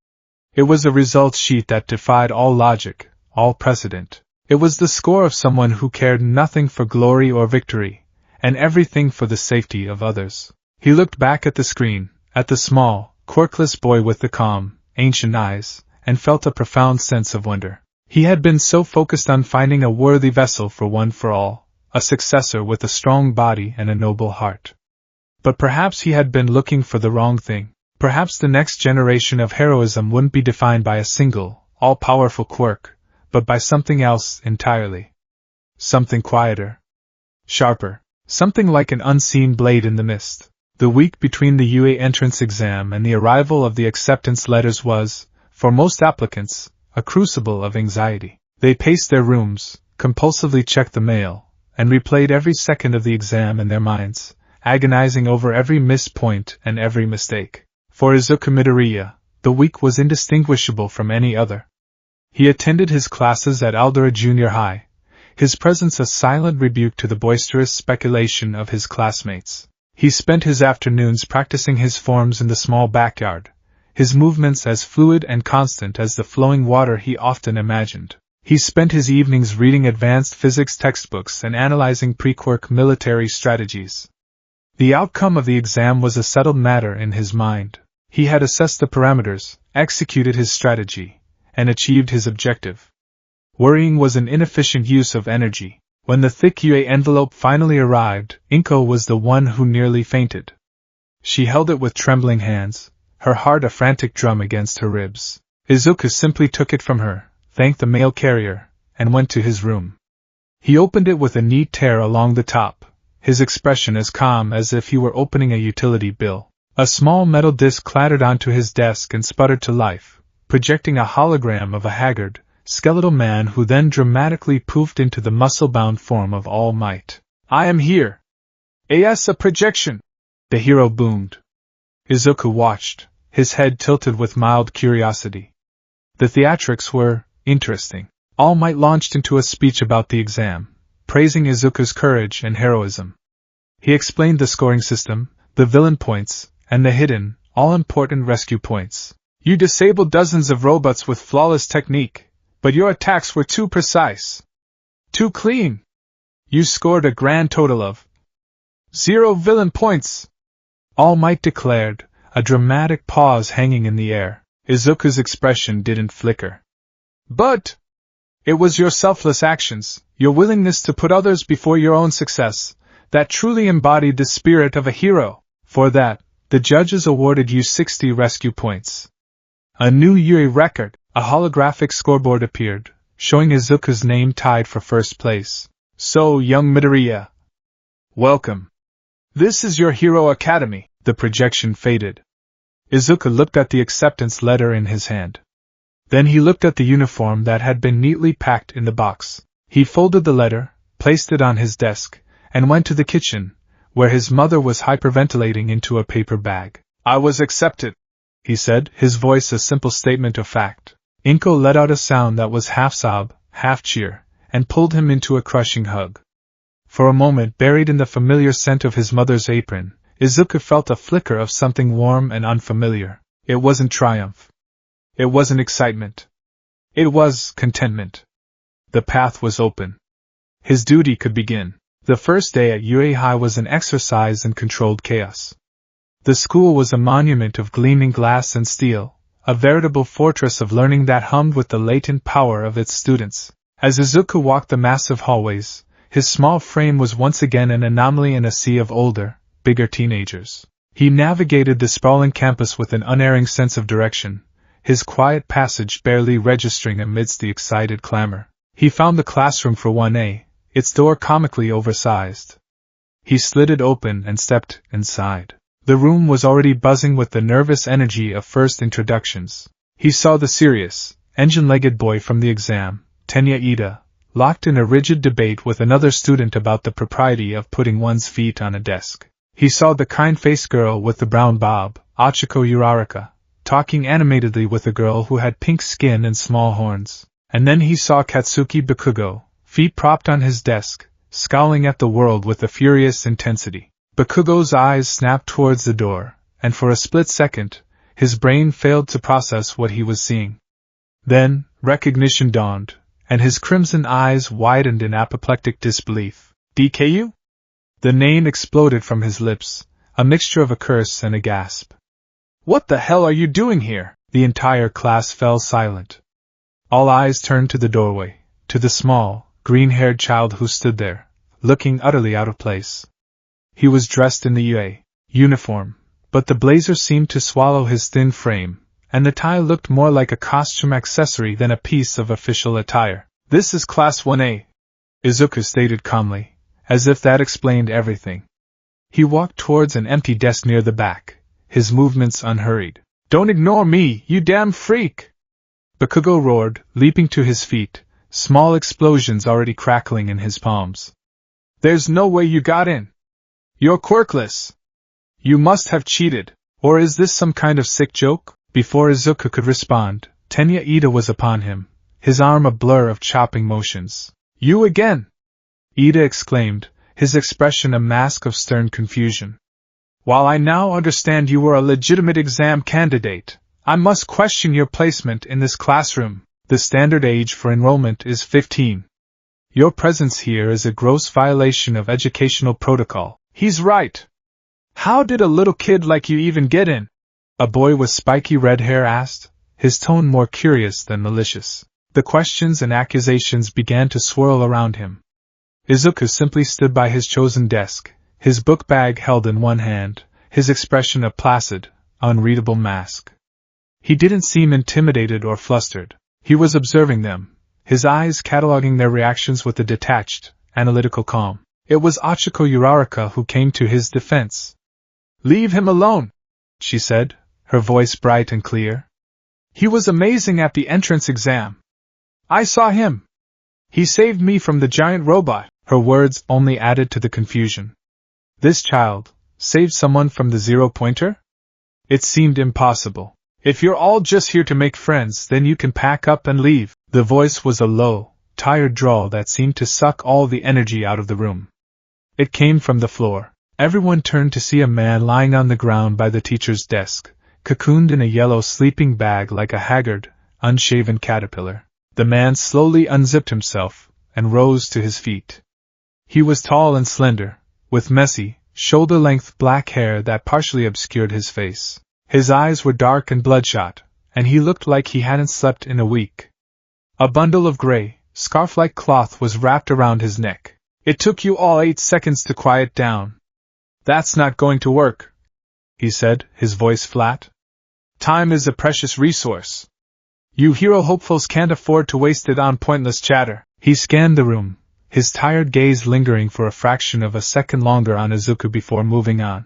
It was a results sheet that defied all logic, all precedent. It was the score of someone who cared nothing for glory or victory, and everything for the safety of others. He looked back at the screen, at the small, quirkless boy with the calm, ancient eyes, and felt a profound sense of wonder. He had been so focused on finding a worthy vessel for one for all, a successor with a strong body and a noble heart. But perhaps he had been looking for the wrong thing. Perhaps the next generation of heroism wouldn't be defined by a single, all-powerful quirk, but by something else entirely. Something quieter. Sharper. Something like an unseen blade in the mist. The week between the UA entrance exam and the arrival of the acceptance letters was, for most applicants, a crucible of anxiety. They paced their rooms, compulsively checked the mail, and replayed every second of the exam in their minds, agonizing over every missed point and every mistake. For Izuku Midoriya, the week was indistinguishable from any other. He attended his classes at Aldera Junior High, his presence a silent rebuke to the boisterous speculation of his classmates. He spent his afternoons practicing his forms in the small backyard, his movements as fluid and constant as the flowing water he often imagined. He spent his evenings reading advanced physics textbooks and analyzing pre-Quirk military strategies. The outcome of the exam was a settled matter in his mind. He had assessed the parameters, executed his strategy, and achieved his objective. Worrying was an inefficient use of energy. When the thick UA envelope finally arrived, Inko was the one who nearly fainted. She held it with trembling hands, her heart a frantic drum against her ribs. Izuku simply took it from her, thanked the mail carrier, and went to his room. He opened it with a neat tear along the top, his expression as calm as if he were opening a utility bill. A small metal disc clattered onto his desk and sputtered to life, projecting a hologram of a haggard, skeletal man who then dramatically poofed into the muscle-bound form of All Might. "I am here!" "Yes, a projection!" the hero boomed. Izuku watched, his head tilted with mild curiosity. The theatrics were interesting. All Might launched into a speech about the exam, praising Izuku's courage and heroism. He explained the scoring system, the villain points, and the hidden, all-important rescue points. "You disabled dozens of robots with flawless technique, but your attacks were too precise. Too clean. You scored a grand total of 0 villain points," All Might declared, a dramatic pause hanging in the air. Izuku's expression didn't flicker. "But it was your selfless actions, your willingness to put others before your own success, that truly embodied the spirit of a hero. For that, the judges awarded you 60 rescue points." A new UA record, a holographic scoreboard appeared, showing Izuku's name tied for first place. "So, young Midoriya, welcome. This is your Hero Academy." The projection faded. Izuku looked at the acceptance letter in his hand. Then he looked at the uniform that had been neatly packed in the box. He folded the letter, placed it on his desk, and went to the kitchen, where his mother was hyperventilating into a paper bag. "I was accepted," he said, his voice a simple statement of fact. Inko let out a sound that was half sob, half cheer, and pulled him into a crushing hug. For a moment, buried in the familiar scent of his mother's apron, Izuku felt a flicker of something warm and unfamiliar. It wasn't triumph. It wasn't excitement. It was contentment. The path was open. His duty could begin. The first day at UA High was an exercise in controlled chaos. The school was a monument of gleaming glass and steel, a veritable fortress of learning that hummed with the latent power of its students. As Izuku walked the massive hallways, his small frame was once again an anomaly in a sea of older, bigger teenagers. He navigated the sprawling campus with an unerring sense of direction, his quiet passage barely registering amidst the excited clamor. He found the classroom for 1A, its door comically oversized. He slid it open and stepped inside. The room was already buzzing with the nervous energy of first introductions. He saw the serious, engine-legged boy from the exam, Tenya Ida, locked in a rigid debate with another student about the propriety of putting one's feet on a desk. He saw the kind-faced girl with the brown bob, Achiko Uraraka, talking animatedly with a girl who had pink skin and small horns. And then he saw Katsuki Bakugo, feet propped on his desk, scowling at the world with a furious intensity. Bakugo's eyes snapped towards the door, and for a split second, his brain failed to process what he was seeing. Then, recognition dawned, and his crimson eyes widened in apoplectic disbelief. "DKU?" The name exploded from his lips, a mixture of a curse and a gasp. "What the hell are you doing here?" The entire class fell silent. All eyes turned to the doorway, to the small, green-haired child who stood there, looking utterly out of place. He was dressed in the UA uniform, but the blazer seemed to swallow his thin frame, and the tie looked more like a costume accessory than a piece of official attire. "This is Class 1A," Izuku stated calmly, as if that explained everything. He walked towards an empty desk near the back, his movements unhurried. "Don't ignore me, you damn freak!" Bakugo roared, leaping to his feet, small explosions already crackling in his palms. There's no way you got in. You're quirkless. You must have cheated. Or is this some kind of sick joke? Before Izuku could respond, Tenya Ida was upon him, his arm a blur of chopping motions. You again! Ida exclaimed, his expression a mask of stern confusion. While I now understand you were a legitimate exam candidate, I must question your placement in this classroom. The standard age for enrollment is 15. Your presence here is a gross violation of educational protocol. He's right. How did a little kid like you even get in? A boy with spiky red hair asked, his tone more curious than malicious. The questions and accusations began to swirl around him. Izuku simply stood by his chosen desk, his book bag held in one hand, his expression a placid, unreadable mask. He didn't seem intimidated or flustered. He was observing them, his eyes cataloging their reactions with a detached, analytical calm. It was Achiko Uraraka who came to his defense. Leave him alone, she said, her voice bright and clear. He was amazing at the entrance exam. I saw him. He saved me from the giant robot. Her words only added to the confusion. This child saved someone from the zero-pointer? It seemed impossible. If you're all just here to make friends, then you can pack up and leave. The voice was a low, tired drawl that seemed to suck all the energy out of the room. It came from the floor. Everyone turned to see a man lying on the ground by the teacher's desk, cocooned in a yellow sleeping bag like a haggard, unshaven caterpillar. The man slowly unzipped himself and rose to his feet. He was tall and slender, with messy, shoulder-length black hair that partially obscured his face. His eyes were dark and bloodshot, and he looked like he hadn't slept in a week. A bundle of gray, scarf-like cloth was wrapped around his neck. It took you all 8 seconds to quiet down. That's not going to work, he said, his voice flat. Time is a precious resource. You hero hopefuls can't afford to waste it on pointless chatter. He scanned the room, his tired gaze lingering for a fraction of a second longer on Izuku before moving on.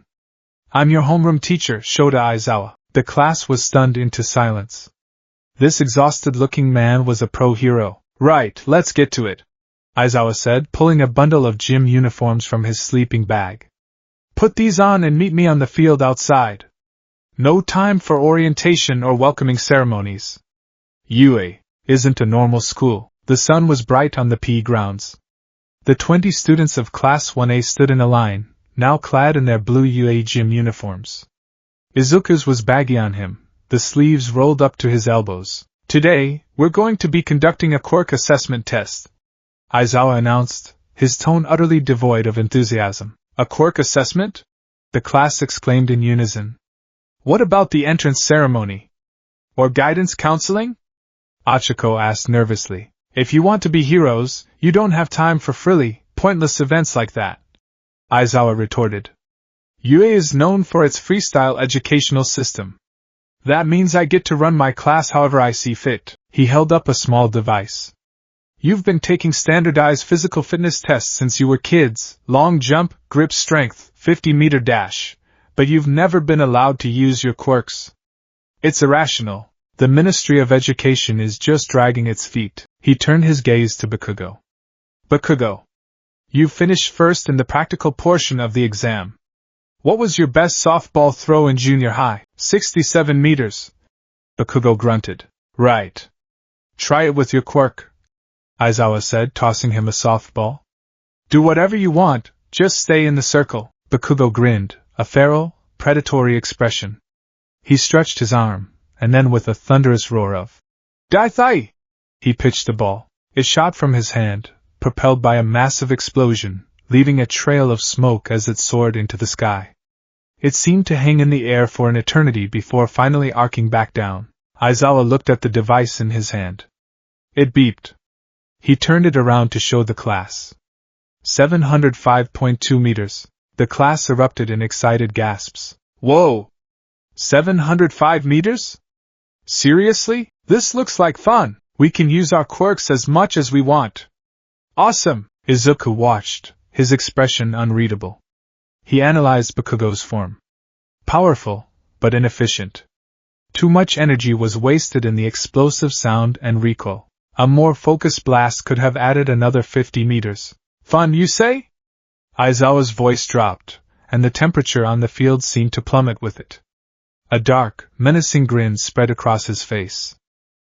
I'm your homeroom teacher, Shota Aizawa. The class was stunned into silence. This exhausted-looking man was a pro-hero. Right, let's get to it, Aizawa said, pulling a bundle of gym uniforms from his sleeping bag. Put these on and meet me on the field outside. No time for orientation or welcoming ceremonies. UA isn't a normal school. The sun was bright on the PE grounds. The 20 students of Class 1A stood in a line, now clad in their blue UA gym uniforms. Izuku's was baggy on him, the sleeves rolled up to his elbows. Today, we're going to be conducting a Quirk assessment test, Aizawa announced, his tone utterly devoid of enthusiasm. A Quirk assessment? The class exclaimed in unison. What about the entrance ceremony? Or guidance counseling? Achiko asked nervously. If you want to be heroes, you don't have time for frilly, pointless events like that, Aizawa retorted. UA is known for its freestyle educational system. That means I get to run my class however I see fit. He held up a small device. You've been taking standardized physical fitness tests since you were kids, long jump, grip strength, 50-meter dash, but you've never been allowed to use your quirks. It's irrational. The Ministry of Education is just dragging its feet. He turned his gaze to Bakugo. Bakugo, you finished first in the practical portion of the exam. What was your best softball throw in junior high? 67 meters. Bakugo grunted. Right. Try it with your quirk, Aizawa said, tossing him a softball. Do whatever you want, just stay in the circle. Bakugo grinned, a feral, predatory expression. He stretched his arm, and then with a thunderous roar of Daithai! He pitched the ball. It shot from his hand, propelled by a massive explosion, leaving a trail of smoke as it soared into the sky. It seemed to hang in the air for an eternity before finally arcing back down. Aizawa looked at the device in his hand. It beeped. He turned it around to show the class. 705.2 meters. The class erupted in excited gasps. Whoa! 705 meters? Seriously? This looks like fun. We can use our quirks as much as we want. Awesome! Izuku watched, his expression unreadable. He analyzed Bakugo's form. Powerful, but inefficient. Too much energy was wasted in the explosive sound and recoil. A more focused blast could have added another 50 meters. Fun, you say? Aizawa's voice dropped, and the temperature on the field seemed to plummet with it. A dark, menacing grin spread across his face.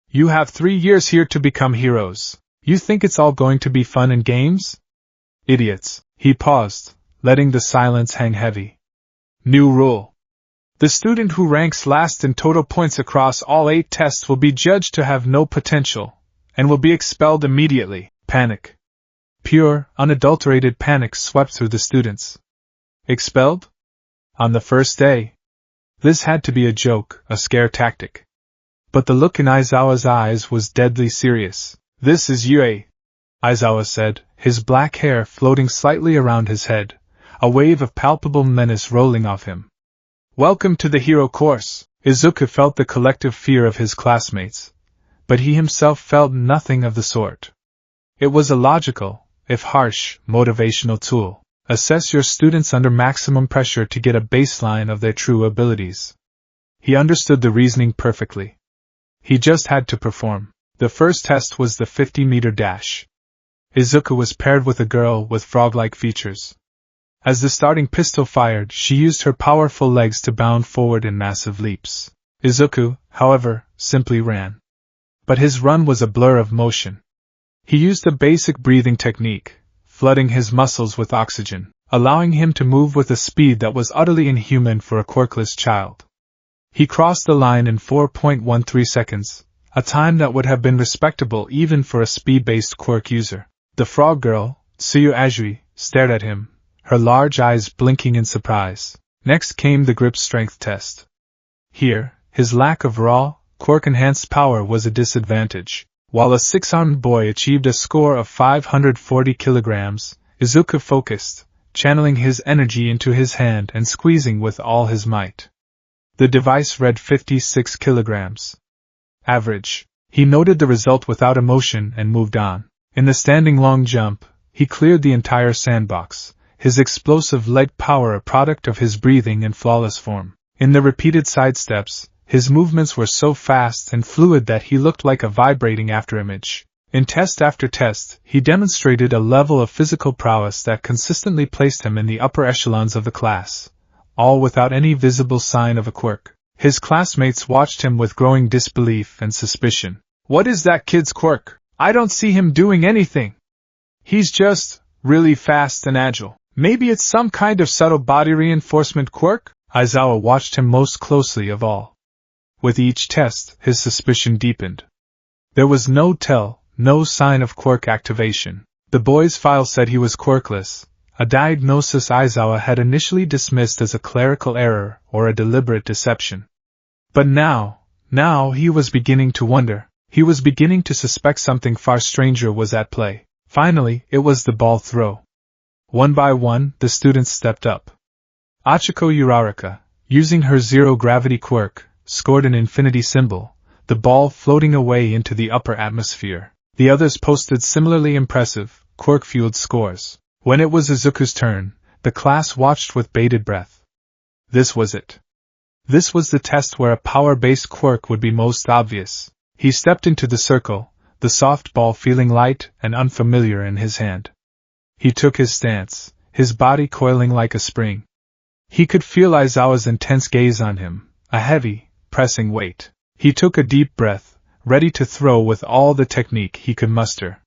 You have 3 years here to become heroes. You think it's all going to be fun and games? Idiots. He paused, letting the silence hang heavy. New rule. The student who ranks last in total points across all 8 tests will be judged to have no potential, and will be expelled immediately. Panic. Pure, unadulterated panic swept through the students. Expelled? On the first day? This had to be a joke, a scare tactic. But the look in Aizawa's eyes was deadly serious. This is Yue, Aizawa said, his black hair floating slightly around his head, a wave of palpable menace rolling off him. Welcome to the hero course. Izuku felt the collective fear of his classmates, but he himself felt nothing of the sort. It was a logical, if harsh, motivational tool. Assess your students under maximum pressure to get a baseline of their true abilities. He understood the reasoning perfectly. He just had to perform. The first test was the 50-meter dash. Izuku was paired with a girl with frog-like features. As the starting pistol fired, she used her powerful legs to bound forward in massive leaps. Izuku, however, simply ran. But his run was a blur of motion. He used a basic breathing technique, flooding his muscles with oxygen, allowing him to move with a speed that was utterly inhuman for a quirkless child. He crossed the line in 4.13 seconds, a time that would have been respectable even for a speed-based quirk user. The frog girl, Tsuyu Azui, stared at him, her large eyes blinking in surprise. Next came the grip strength test. Here, his lack of raw, quirk-enhanced power was a disadvantage. While a 6-armed boy achieved a score of 540 kilograms, Izuku focused, channeling his energy into his hand and squeezing with all his might. The device read 56 kilograms. Average. He noted the result without emotion and moved on. In the standing long jump, he cleared the entire sandbox, his explosive leg power a product of his breathing and flawless form. In the repeated sidesteps, his movements were so fast and fluid that he looked like a vibrating afterimage. In test after test, he demonstrated a level of physical prowess that consistently placed him in the upper echelons of the class, all without any visible sign of a quirk. His classmates watched him with growing disbelief and suspicion. What is that kid's quirk? I don't see him doing anything. He's just really fast and agile. Maybe it's some kind of subtle body reinforcement quirk? Aizawa watched him most closely of all. With each test, his suspicion deepened. There was no sign of quirk activation. The boy's file said he was quirkless, a diagnosis Aizawa had initially dismissed as a clerical error or a deliberate deception. But now he was beginning to wonder. He was beginning to suspect something far stranger was at play. Finally, it was the ball throw. One by one, the students stepped up. Achiko Uraraka, using her zero-gravity quirk, scored an infinity symbol, the ball floating away into the upper atmosphere. The others posted similarly impressive, quirk-fueled scores. When it was Izuku's turn, the class watched with bated breath. This was it. This was the test where a power-based quirk would be most obvious. He stepped into the circle, the soft ball feeling light and unfamiliar in his hand. He took his stance, his body coiling like a spring. He could feel Aizawa's intense gaze on him, a heavy, pressing weight. He took a deep breath, ready to throw with all the technique he could muster.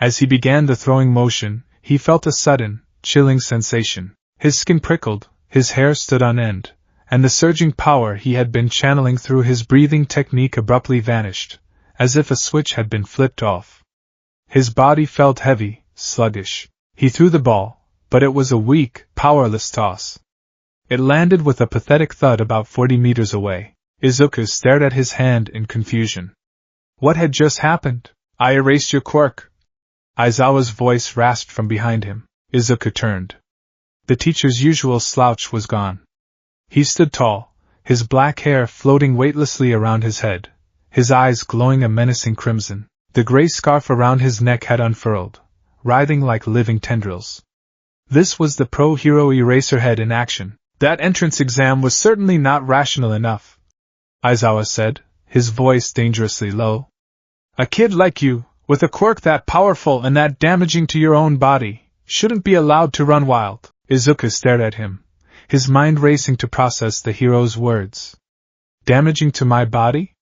As he began the throwing motion, he felt a sudden, chilling sensation. His skin prickled, his hair stood on end, and the surging power he had been channeling through his breathing technique abruptly vanished, as if a switch had been flipped off. His body felt heavy, sluggish. He threw the ball, but it was a weak, powerless toss. It landed with a pathetic thud about 40 meters away. Izuku stared at his hand in confusion. What had just happened? I erased your quirk. Aizawa's voice rasped from behind him. Izuku turned. The teacher's usual slouch was gone. He stood tall, his black hair floating weightlessly around his head, his eyes glowing a menacing crimson. The gray scarf around his neck had unfurled, writhing like living tendrils. This was the pro-hero Eraserhead in action. That entrance exam was certainly not rational enough, Aizawa said, his voice dangerously low. A kid like you, with a quirk that powerful and that damaging to your own body, shouldn't be allowed to run wild. Izuku stared at him, his mind racing to process the hero's words. Damaging to my body?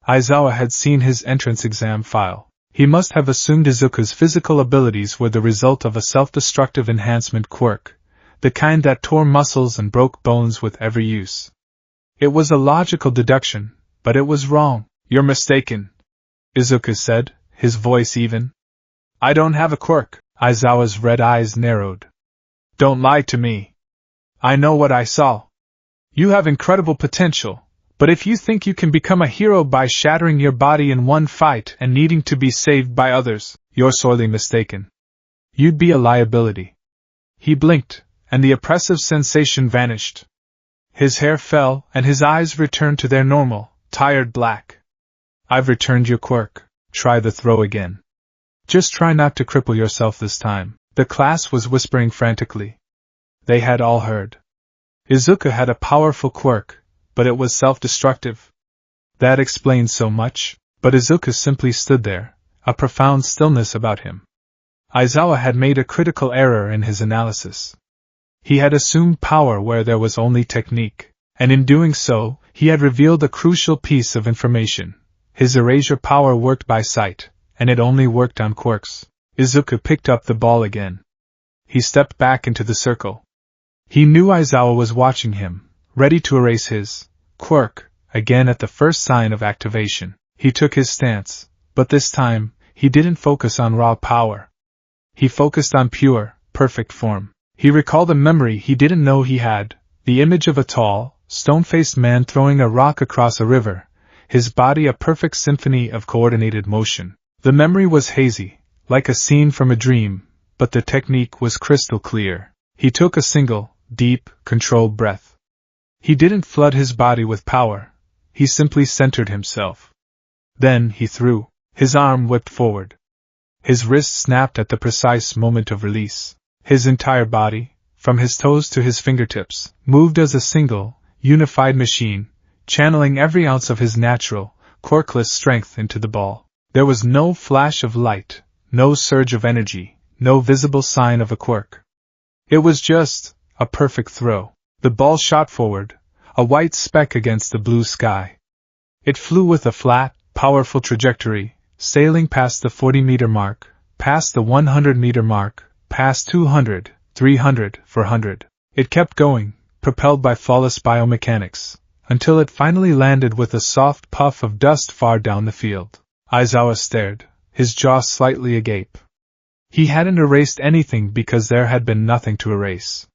Aizawa had seen his entrance exam file. He must have assumed Izuku's physical abilities were the result of a self-destructive enhancement quirk, the kind that tore muscles and broke bones with every use. It was a logical deduction, but it was wrong. You're mistaken, Izuku said, his voice even. I don't have a quirk. Aizawa's red eyes narrowed. Don't lie to me. I know what I saw. You have incredible potential, but if you think you can become a hero by shattering your body in one fight and needing to be saved by others, you're sorely mistaken. You'd be a liability. He blinked, and the oppressive sensation vanished. His hair fell, and his eyes returned to their normal, tired black. I've returned your quirk. Try the throw again. Just try not to cripple yourself this time. The class was whispering frantically. They had all heard. Izuku had a powerful quirk, but it was self-destructive. That explained so much, but Izuku simply stood there, a profound stillness about him. Aizawa had made a critical error in his analysis. He had assumed power where there was only technique, and in doing so, he had revealed a crucial piece of information. His erasure power worked by sight, and it only worked on quirks. Izuku picked up the ball again. He stepped back into the circle. He knew Aizawa was watching him, ready to erase his quirk again at the first sign of activation. He took his stance, but this time, he didn't focus on raw power. He focused on pure, perfect form. He recalled a memory he didn't know he had, the image of a tall, stone-faced man throwing a rock across a river, his body a perfect symphony of coordinated motion. The memory was hazy, like a scene from a dream, but the technique was crystal clear. He took a single, deep, controlled breath. He didn't flood his body with power, he simply centered himself. Then he threw. His arm whipped forward. His wrist snapped at the precise moment of release. His entire body, from his toes to his fingertips, moved as a single, unified machine, channeling every ounce of his natural, quirkless strength into the ball. There was no flash of light, no surge of energy, no visible sign of a quirk. It was just a perfect throw. The ball shot forward, a white speck against the blue sky. It flew with a flat, powerful trajectory, sailing past the 40-meter mark, past the 100-meter mark, past 200, 300, 400. It kept going, propelled by flawless biomechanics, until it finally landed with a soft puff of dust far down the field. Aizawa stared, his jaw slightly agape. He hadn't erased anything because there had been nothing to erase.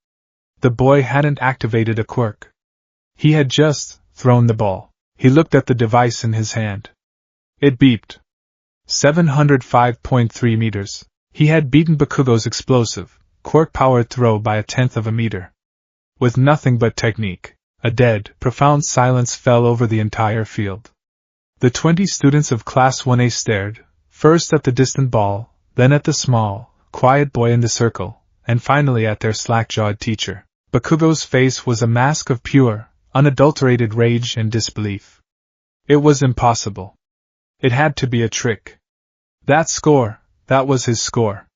The boy hadn't activated a quirk. He had just thrown the ball. He looked at the device in his hand. It beeped. 705.3 meters. He had beaten Bakugo's explosive, quirk-powered throw by 1/10 of a meter. With nothing but technique, a dead, profound silence fell over the entire field. The 20 students of Class 1A stared, first at the distant ball, then at the small, quiet boy in the circle, and finally at their slack-jawed teacher. Bakugo's face was a mask of pure, unadulterated rage and disbelief. It was impossible. It had to be a trick. That score, that was his score.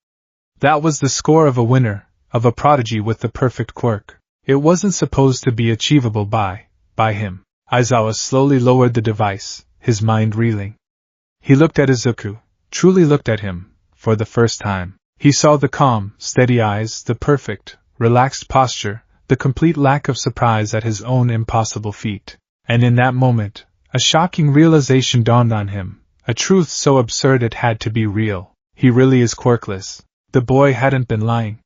That was the score of a winner, of a prodigy with the perfect quirk. It wasn't supposed to be achievable by him. Aizawa slowly lowered the device, his mind reeling. He looked at Izuku, truly looked at him, for the first time. He saw the calm, steady eyes, the perfect, relaxed posture, the complete lack of surprise at his own impossible feat. And in that moment, a shocking realization dawned on him, a truth so absurd it had to be real. He really is quirkless. The boy hadn't been lying.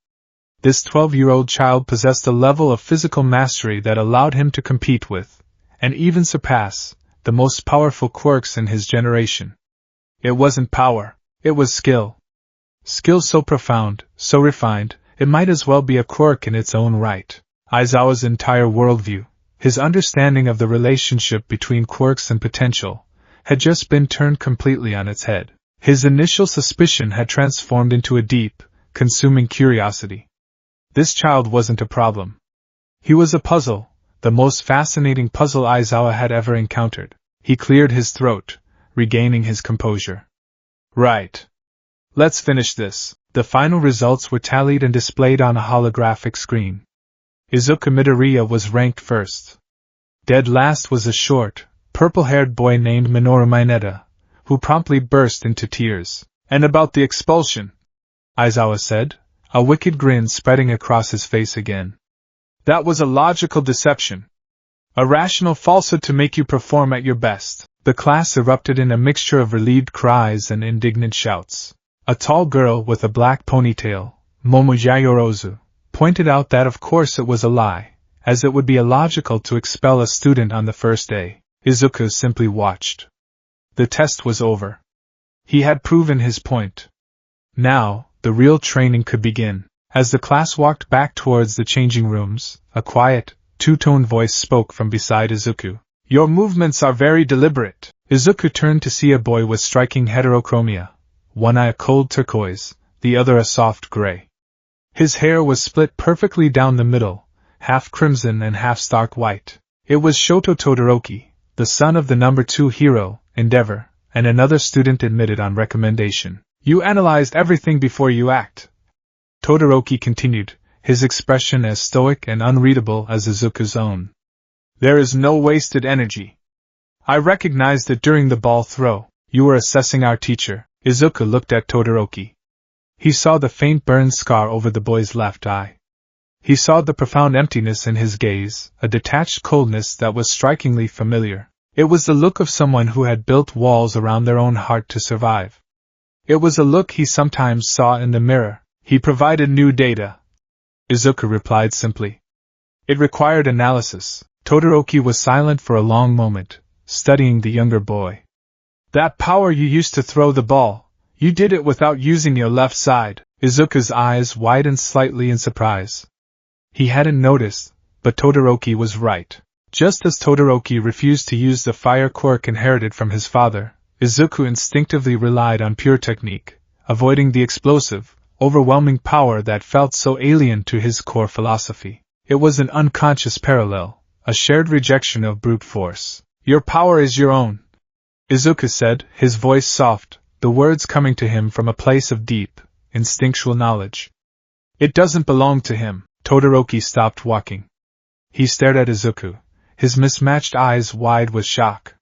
This 12-year-old child possessed a level of physical mastery that allowed him to compete with, and even surpass, the most powerful quirks in his generation. It wasn't power, it was skill. Skill so profound, so refined, it might as well be a quirk in its own right. Aizawa's entire worldview, his understanding of the relationship between quirks and potential, had just been turned completely on its head. His initial suspicion had transformed into a deep, consuming curiosity. This child wasn't a problem. He was a puzzle, the most fascinating puzzle Aizawa had ever encountered. He cleared his throat, regaining his composure. Right. Let's finish this. The final results were tallied and displayed on a holographic screen. Izuku Midoriya was ranked first. Dead last was a short, purple-haired boy named Minoru Mineta, who promptly burst into tears. And about the expulsion, Aizawa said, a wicked grin spreading across his face again. That was a logical deception. A rational falsehood to make you perform at your best. The class erupted in a mixture of relieved cries and indignant shouts. A tall girl with a black ponytail, Momojayorozu, pointed out that of course it was a lie, as it would be illogical to expel a student on the first day. Izuku simply watched. The test was over. He had proven his point. Now, the real training could begin. As the class walked back towards the changing rooms, a quiet, two-toned voice spoke from beside Izuku. Your movements are very deliberate. Izuku turned to see a boy with striking heterochromia, one eye a cold turquoise, the other a soft gray. His hair was split perfectly down the middle, half crimson and half stark white. It was Shoto Todoroki, the son of the number 2 hero, Endeavor, and another student admitted on recommendation. You analyzed everything before you act. Todoroki continued, his expression as stoic and unreadable as Izuku's own. There is no wasted energy. I recognized it during the ball throw. You were assessing our teacher. Izuku looked at Todoroki. He saw the faint burn scar over the boy's left eye. He saw the profound emptiness in his gaze, a detached coldness that was strikingly familiar. It was the look of someone who had built walls around their own heart to survive. It was a look he sometimes saw in the mirror. He provided new data. Izuku replied simply. It required analysis. Todoroki was silent for a long moment, studying the younger boy. That power you used to throw the ball, you did it without using your left side. Izuku's eyes widened slightly in surprise. He hadn't noticed, but Todoroki was right. Just as Todoroki refused to use the fire quirk inherited from his father, Izuku instinctively relied on pure technique, avoiding the explosive, overwhelming power that felt so alien to his core philosophy. It was an unconscious parallel, a shared rejection of brute force. Your power is your own, Izuku said, his voice soft, the words coming to him from a place of deep, instinctual knowledge. It doesn't belong to him. Todoroki stopped walking. He stared at Izuku, his mismatched eyes wide with shock.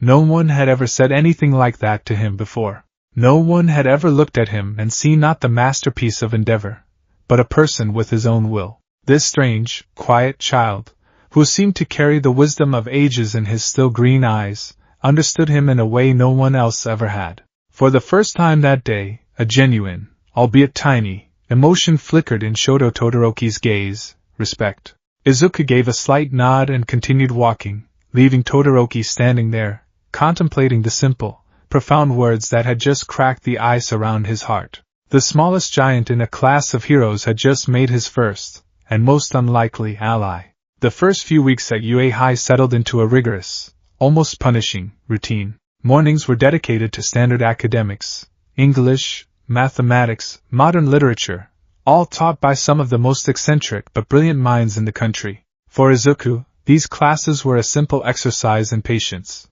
No one had ever said anything like that to him before. No one had ever looked at him and seen not the masterpiece of endeavor, but a person with his own will. This strange, quiet child, who seemed to carry the wisdom of ages in his still green eyes, understood him in a way no one else ever had. For the first time that day, a genuine, albeit tiny, emotion flickered in Shoto Todoroki's gaze, respect. Izuku gave a slight nod and continued walking, leaving Todoroki standing there, contemplating the simple, profound words that had just cracked the ice around his heart. The smallest giant in a class of heroes had just made his first, and most unlikely, ally. The first few weeks at UA High settled into a rigorous, almost punishing, routine. Mornings were dedicated to standard academics, English, mathematics, modern literature, all taught by some of the most eccentric but brilliant minds in the country. For Izuku, these classes were a simple exercise in patience.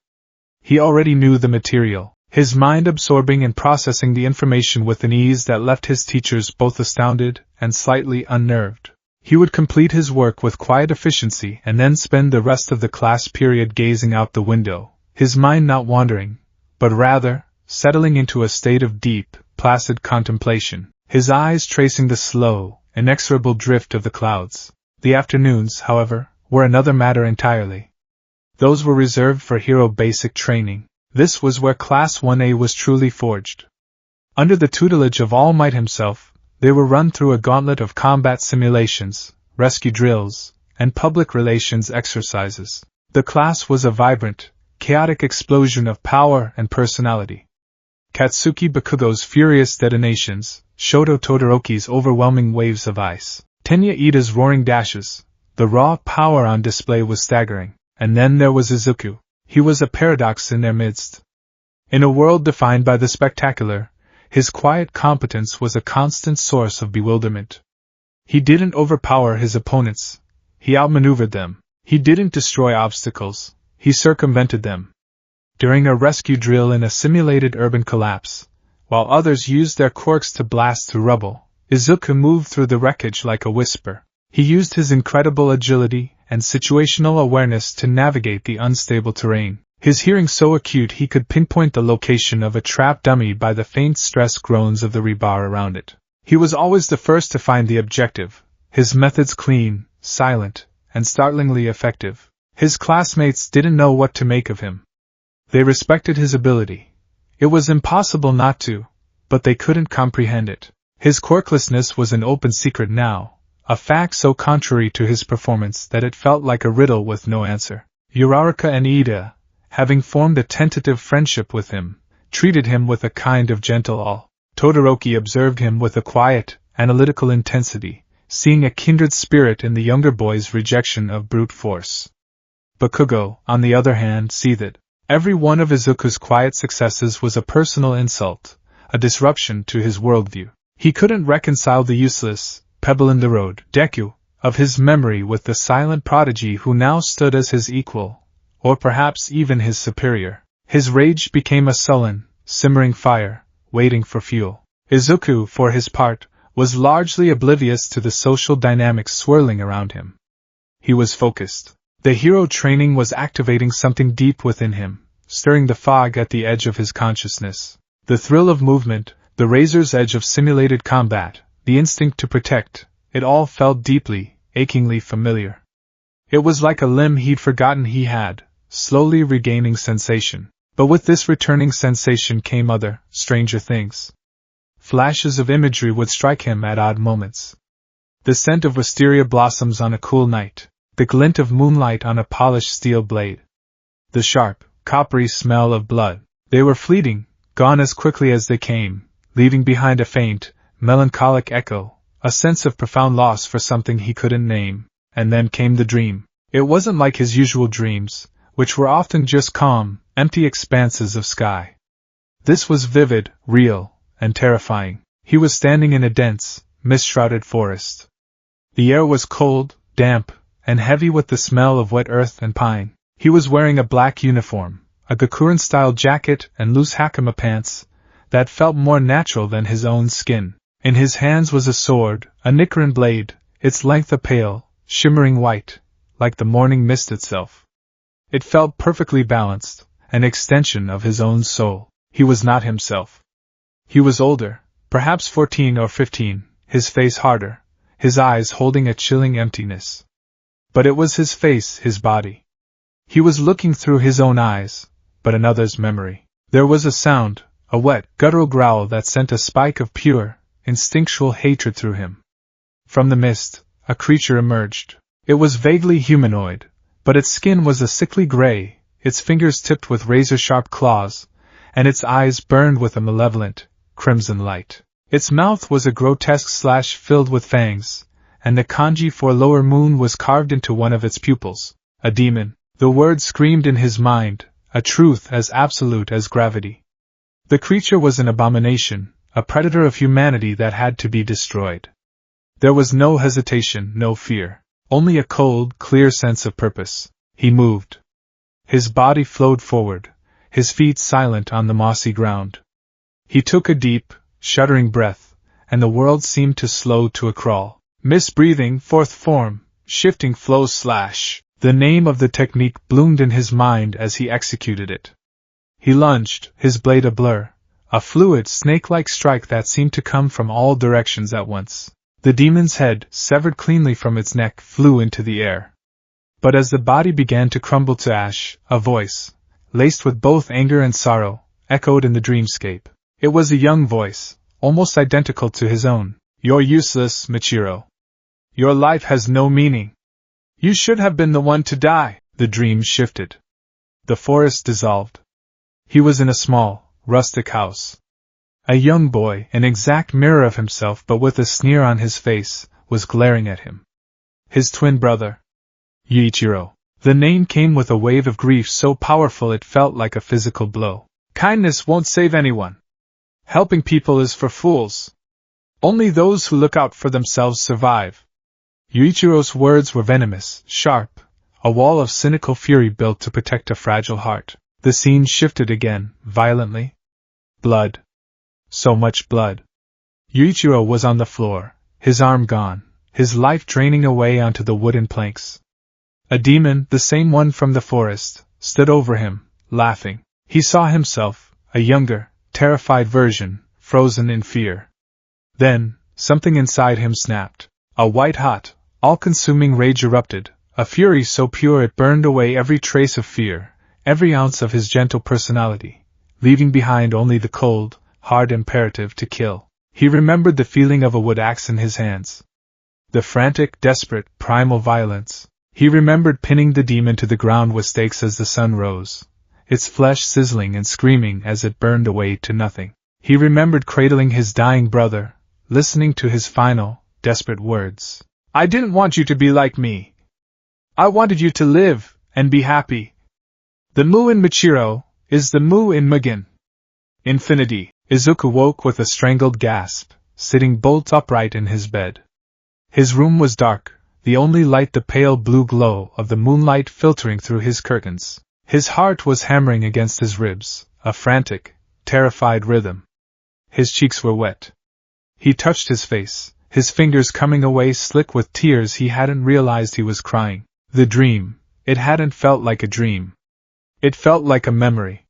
He already knew the material, his mind absorbing and processing the information with an ease that left his teachers both astounded and slightly unnerved. He would complete his work with quiet efficiency and then spend the rest of the class period gazing out the window, his mind not wandering, but rather, settling into a state of deep, placid contemplation, his eyes tracing the slow, inexorable drift of the clouds. The afternoons, however, were another matter entirely. Those were reserved for hero basic training. This was where Class 1A was truly forged. Under the tutelage of All Might himself, they were run through a gauntlet of combat simulations, rescue drills, and public relations exercises. The class was a vibrant, chaotic explosion of power and personality. Katsuki Bakugo's furious detonations, Shoto Todoroki's overwhelming waves of ice, Tenya Ida's roaring dashes, the raw power on display was staggering. And then there was Izuku. He was a paradox in their midst. In a world defined by the spectacular, his quiet competence was a constant source of bewilderment. He didn't overpower his opponents, he outmaneuvered them. He didn't destroy obstacles, he circumvented them. During a rescue drill in a simulated urban collapse, while others used their quirks to blast through rubble. Izuku moved through the wreckage like a whisper. He used his incredible agility and situational awareness to navigate the unstable terrain, his hearing so acute he could pinpoint the location of a trapped dummy by the faint stress groans of the rebar around it. He was always the first to find the objective, his methods clean, silent, and startlingly effective. His classmates didn't know what to make of him. They respected his ability. It was impossible not to, but they couldn't comprehend it. His quirklessness was an open secret now, a fact so contrary to his performance that it felt like a riddle with no answer. Uraraka and Ida, having formed a tentative friendship with him, treated him with a kind of gentle awe. Todoroki observed him with a quiet, analytical intensity, seeing a kindred spirit in the younger boy's rejection of brute force. Bakugo, on the other hand, seethed. Every one of Izuku's quiet successes was a personal insult, a disruption to his worldview. He couldn't reconcile the useless, pebble-in-the-road Deku of his memory with the silent prodigy who now stood as his equal, or perhaps even his superior. His rage became a sullen, simmering fire, waiting for fuel. Izuku, for his part, was largely oblivious to the social dynamics swirling around him. He was focused. The hero training was activating something deep within him, stirring the fog at the edge of his consciousness. The thrill of movement, the razor's edge of simulated combat, the instinct to protect, it all felt deeply, achingly familiar. It was like a limb he'd forgotten he had, slowly regaining sensation. But with this returning sensation came other, stranger things. Flashes of imagery would strike him at odd moments. The scent of wisteria blossoms on a cool night, the glint of moonlight on a polished steel blade. The sharp, coppery smell of blood. They were fleeting, gone as quickly as they came, leaving behind a faint, melancholic echo, a sense of profound loss for something he couldn't name. And then came the dream. It wasn't like his usual dreams, which were often just calm, empty expanses of sky. This was vivid, real, and terrifying. He was standing in a dense, mist-shrouded forest. The air was cold, damp, and heavy with the smell of wet earth and pine. He was wearing a black uniform, a Gakuren-style jacket and loose hakama pants, that felt more natural than his own skin. In his hands was a sword, a Nichiren blade, its length a pale, shimmering white, like the morning mist itself. It felt perfectly balanced, an extension of his own soul. He was not himself. He was older, perhaps 14 or 15, his face harder, his eyes holding a chilling emptiness. But it was his face, his body. He was looking through his own eyes, but another's memory. There was a sound, a wet, guttural growl that sent a spike of pure, instinctual hatred through him. From the mist, a creature emerged. It was vaguely humanoid, but its skin was a sickly gray, its fingers tipped with razor-sharp claws, and its eyes burned with a malevolent, crimson light. Its mouth was a grotesque slash filled with fangs, and the kanji for lower moon was carved into one of its pupils. A demon. The word screamed in his mind, a truth as absolute as gravity. The creature was an abomination, a predator of humanity that had to be destroyed. There was no hesitation, no fear. Only a cold, clear sense of purpose. He moved. His body flowed forward, his feet silent on the mossy ground. He took a deep, shuddering breath, and the world seemed to slow to a crawl. Misbreathing, fourth form, shifting flow slash. The name of the technique bloomed in his mind as he executed it. He lunged, his blade a blur, a fluid, snake-like strike that seemed to come from all directions at once. The demon's head, severed cleanly from its neck, flew into the air. But as the body began to crumble to ash, a voice, laced with both anger and sorrow, echoed in the dreamscape. It was a young voice, almost identical to his own. "You're useless, Muchiro. Your life has no meaning. You should have been the one to die." The dream shifted. The forest dissolved. He was in a small, rustic house. A young boy, an exact mirror of himself but with a sneer on his face, was glaring at him. His twin brother. Yuichiro. The name came with a wave of grief so powerful it felt like a physical blow. Kindness won't save anyone. Helping people is for fools. Only those who look out for themselves survive. Yuichiro's words were venomous, sharp, a wall of cynical fury built to protect a fragile heart. The scene shifted again, violently. Blood. So much blood. Yuichiro was on the floor, his arm gone, his life draining away onto the wooden planks. A demon, the same one from the forest, stood over him, laughing. He saw himself, a younger, terrified version, frozen in fear. Then, something inside him snapped. A white-hot, all-consuming rage erupted, a fury so pure it burned away every trace of fear, every ounce of his gentle personality, leaving behind only the cold, hard imperative to kill. He remembered the feeling of a wood axe in his hands. The frantic, desperate, primal violence. He remembered pinning the demon to the ground with stakes as the sun rose, its flesh sizzling and screaming as it burned away to nothing. He remembered cradling his dying brother, listening to his final, desperate words. I didn't want you to be like me. I wanted you to live, and be happy. The mu in muchiro is the mu in Mugen. Infinity. Izuku woke with a strangled gasp, sitting bolt upright in his bed. His room was dark, the only light the pale blue glow of the moonlight filtering through his curtains. His heart was hammering against his ribs, a frantic, terrified rhythm. His cheeks were wet. He touched his face, his fingers coming away slick with tears. He hadn't realized he was crying. The dream, it hadn't felt like a dream. It felt like a memory.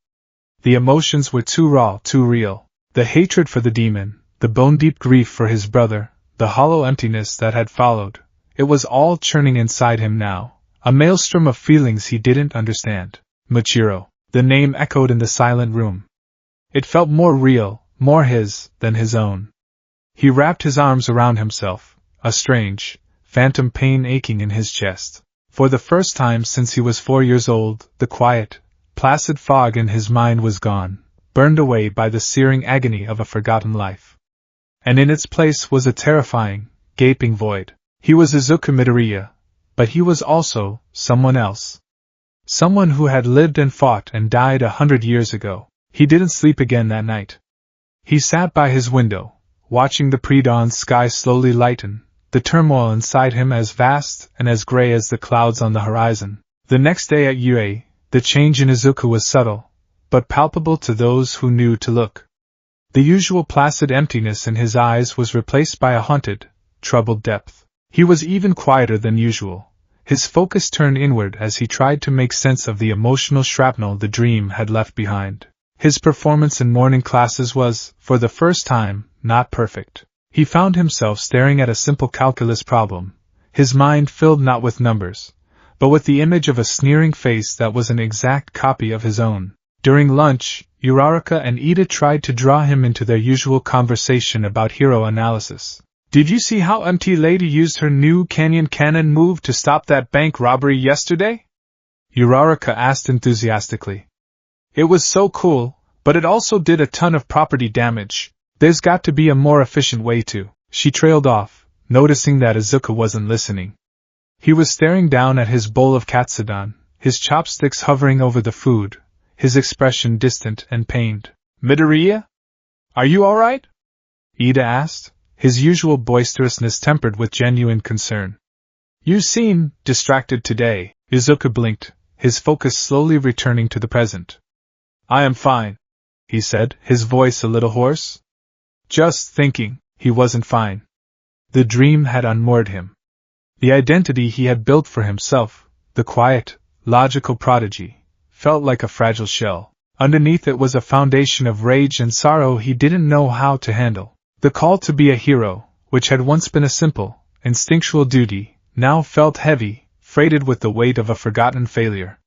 The emotions were too raw, too real. The hatred for the demon, the bone-deep grief for his brother, the hollow emptiness that had followed. It was all churning inside him now, a maelstrom of feelings he didn't understand. Muchiro. The name echoed in the silent room. It felt more real, more his, than his own. He wrapped his arms around himself, a strange, phantom pain aching in his chest. For the first time since he was 4 years old, the quiet, placid fog in his mind was gone, burned away by the searing agony of a forgotten life. And in its place was a terrifying, gaping void. He was Izuku Midoriya, but he was also someone else. Someone who had lived and fought and died 100 years ago. He didn't sleep again that night. He sat by his window, watching the pre-dawn sky slowly lighten, the turmoil inside him as vast and as gray as the clouds on the horizon. The next day at UA, the change in Izuku was subtle, but palpable to those who knew to look. The usual placid emptiness in his eyes was replaced by a haunted, troubled depth. He was even quieter than usual, his focus turned inward as he tried to make sense of the emotional shrapnel the dream had left behind. His performance in morning classes was, for the first time, not perfect. He found himself staring at a simple calculus problem, his mind filled not with numbers, but with the image of a sneering face that was an exact copy of his own. During lunch, Uraraka and Ida tried to draw him into their usual conversation about hero analysis. Did you see how MT Lady used her new canyon cannon move to stop that bank robbery yesterday? Uraraka asked enthusiastically. It was so cool, but it also did a ton of property damage. There's got to be a more efficient way to. She trailed off, noticing that Izuku wasn't listening. He was staring down at his bowl of katsudon, his chopsticks hovering over the food, his expression distant and pained. Midoriya? Are you alright? Ida asked, his usual boisterousness tempered with genuine concern. You seem distracted today. Izuku blinked, his focus slowly returning to the present. I am fine, he said, his voice a little hoarse. Just thinking, he wasn't fine. The dream had unmoored him. The identity he had built for himself, the quiet, logical prodigy, felt like a fragile shell. Underneath it was a foundation of rage and sorrow he didn't know how to handle. The call to be a hero, which had once been a simple, instinctual duty, now felt heavy, freighted with the weight of a forgotten failure.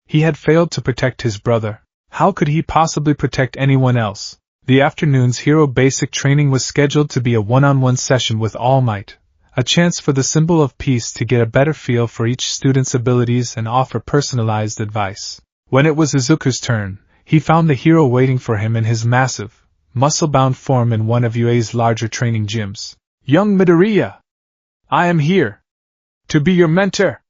He had failed to protect his brother. How could he possibly protect anyone else? The afternoon's hero basic training was scheduled to be a one-on-one session with All Might, a chance for the symbol of peace to get a better feel for each student's abilities and offer personalized advice. When it was Izuku's turn, he found the hero waiting for him in his massive, muscle-bound form in one of UA's larger training gyms. Young Midoriya! I am here! To be your mentor!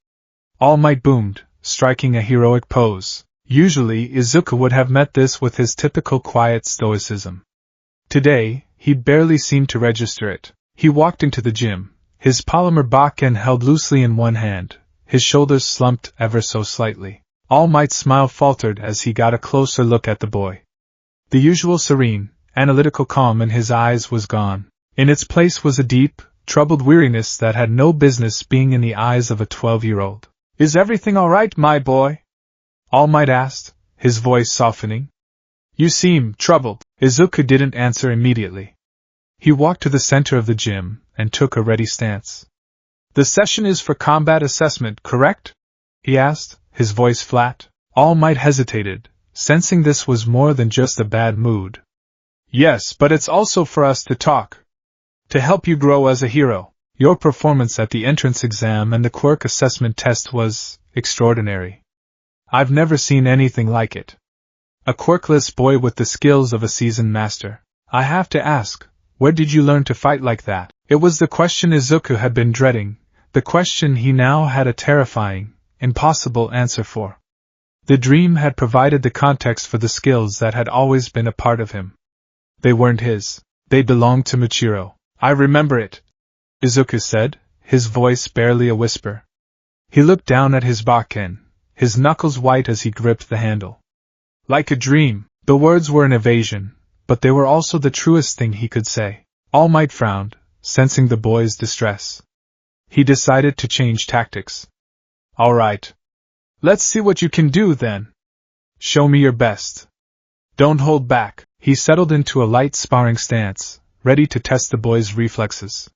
All Might boomed, striking a heroic pose. Usually, Izuku would have met this with his typical quiet stoicism. Today, he barely seemed to register it. He walked into the gym, his polymer bakken held loosely in one hand, his shoulders slumped ever so slightly. All Might's smile faltered as he got a closer look at the boy. The usual serene, analytical calm in his eyes was gone. In its place was a deep, troubled weariness that had no business being in the eyes of a 12-year-old. "Is everything all right, my boy?" All Might asked, his voice softening. "You seem troubled." Izuku didn't answer immediately. He walked to the center of the gym and took a ready stance. "The session is for combat assessment, correct?" he asked, his voice flat. All Might hesitated, sensing this was more than just a bad mood. "Yes, but it's also for us to talk. To help you grow as a hero. Your performance at the entrance exam and the Quirk assessment test was extraordinary. I've never seen anything like it. A quirkless boy with the skills of a seasoned master. I have to ask, where did you learn to fight like that?" It was the question Izuku had been dreading, the question he now had a terrifying, impossible answer for. The dream had provided the context for the skills that had always been a part of him. They weren't his. They belonged to Muchiro. "I remember it," Izuku said, his voice barely a whisper. He looked down at his bakken, his knuckles white as he gripped the handle. "Like a dream." The words were an evasion, but they were also the truest thing he could say. All Might frowned, sensing the boy's distress. He decided to change tactics. "All right. Let's see what you can do then. Show me your best. Don't hold back." He settled into a light sparring stance, ready to test the boy's reflexes.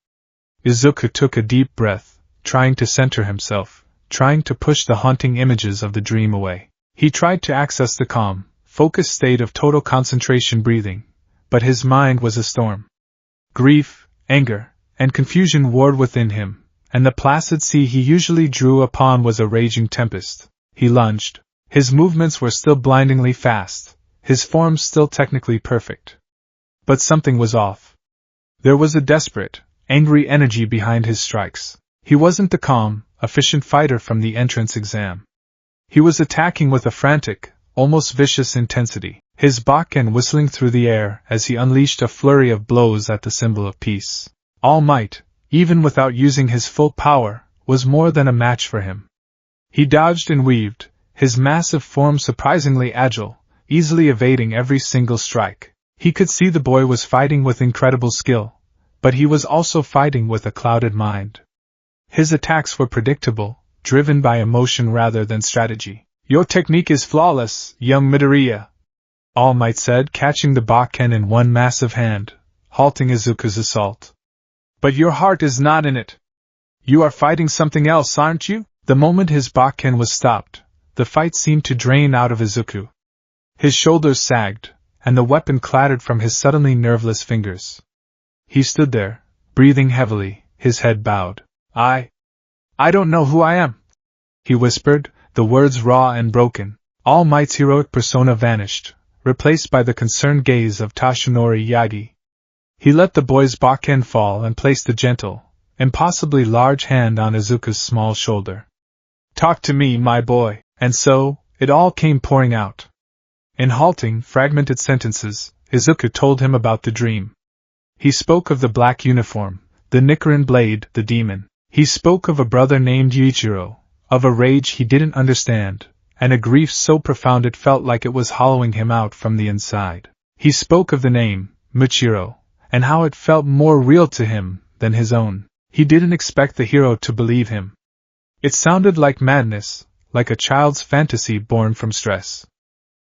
Izuku took a deep breath, trying to center himself, trying to push the haunting images of the dream away. He tried to access the calm, focused state of total concentration breathing, but his mind was a storm. Grief, anger, and confusion warred within him, and the placid sea he usually drew upon was a raging tempest. He lunged. His movements were still blindingly fast, his form still technically perfect. But something was off. There was a desperate, angry energy behind his strikes. He wasn't the calm, efficient fighter from the entrance exam. He was attacking with a frantic, almost vicious intensity, his bakken whistling through the air as he unleashed a flurry of blows at the symbol of peace. All Might, even without using his full power, was more than a match for him. He dodged and weaved, his massive form surprisingly agile, easily evading every single strike. He could see the boy was fighting with incredible skill, but he was also fighting with a clouded mind. His attacks were predictable, driven by emotion rather than strategy. "Your technique is flawless, young Midoriya," All Might said, catching the bakken in one massive hand, halting Izuku's assault. "But your heart is not in it. You are fighting something else, aren't you?" The moment his bakken was stopped, the fight seemed to drain out of Izuku. His shoulders sagged, and the weapon clattered from his suddenly nerveless fingers. He stood there, breathing heavily, his head bowed. I don't know who I am," he whispered, the words raw and broken. All Might's heroic persona vanished, replaced by the concerned gaze of Tashinori Yagi. He let the boy's bakken fall and placed a gentle, impossibly large hand on Izuku's small shoulder. "Talk to me, my boy." And so, it all came pouring out. In halting, fragmented sentences, Izuku told him about the dream. He spoke of the black uniform, the Nichiren blade, the demon. He spoke of a brother named Yuichiro, of a rage he didn't understand, and a grief so profound it felt like it was hollowing him out from the inside. He spoke of the name, Muchiro, and how it felt more real to him than his own. He didn't expect the hero to believe him. It sounded like madness, like a child's fantasy born from stress.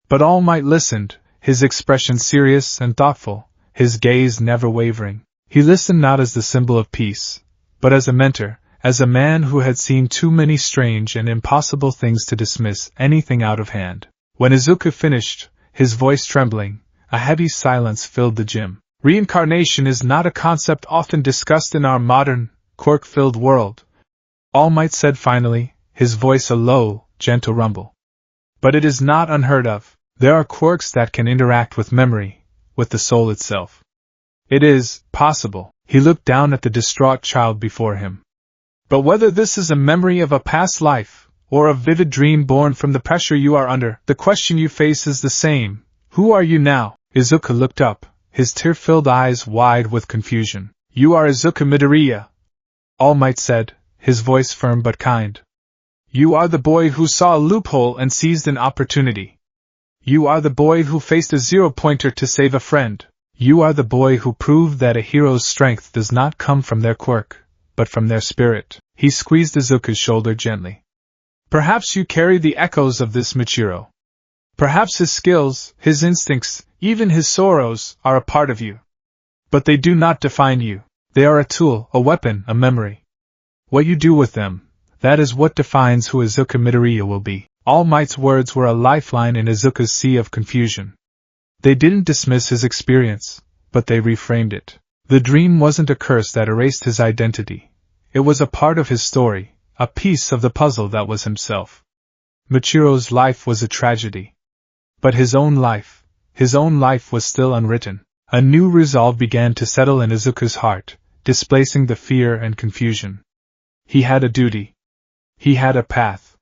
But All Might listened, his expression serious and thoughtful, his gaze never wavering. He listened not as the symbol of peace, but as a mentor, as a man who had seen too many strange and impossible things to dismiss anything out of hand. When Izuku finished, his voice trembling, a heavy silence filled the gym. "Reincarnation is not a concept often discussed in our modern, quirk-filled world," All Might said finally, his voice a low, gentle rumble. "But it is not unheard of. There are quirks that can interact with memory, with the soul itself. It is possible." He looked down at the distraught child before him. "But whether this is a memory of a past life, or a vivid dream born from the pressure you are under, the question you face is the same. Who are you now?" Izuku looked up, his tear-filled eyes wide with confusion. "You are Izuku Midoriya," All Might said, his voice firm but kind. "You are the boy who saw a loophole and seized an opportunity. You are the boy who faced a zero-pointer to save a friend. You are the boy who proved that a hero's strength does not come from their quirk, but from their spirit. He squeezed Izuku's shoulder gently. Perhaps you carry the echoes of this muchiro. Perhaps his skills, his instincts, even his sorrows, are a part of you. But they do not define you. They are a tool, a weapon, a memory. What you do with them, that is what defines who Izuku Midoriya will be. All Might's words were a lifeline in Izuku's sea of confusion. They didn't dismiss his experience, but they reframed it. The dream wasn't a curse that erased his identity. It was a part of his story, a piece of the puzzle that was himself. Muchiro's life was a tragedy. But his own life was still unwritten. A new resolve began to settle in Izuku's heart, displacing the fear and confusion. He had a duty. He had a path.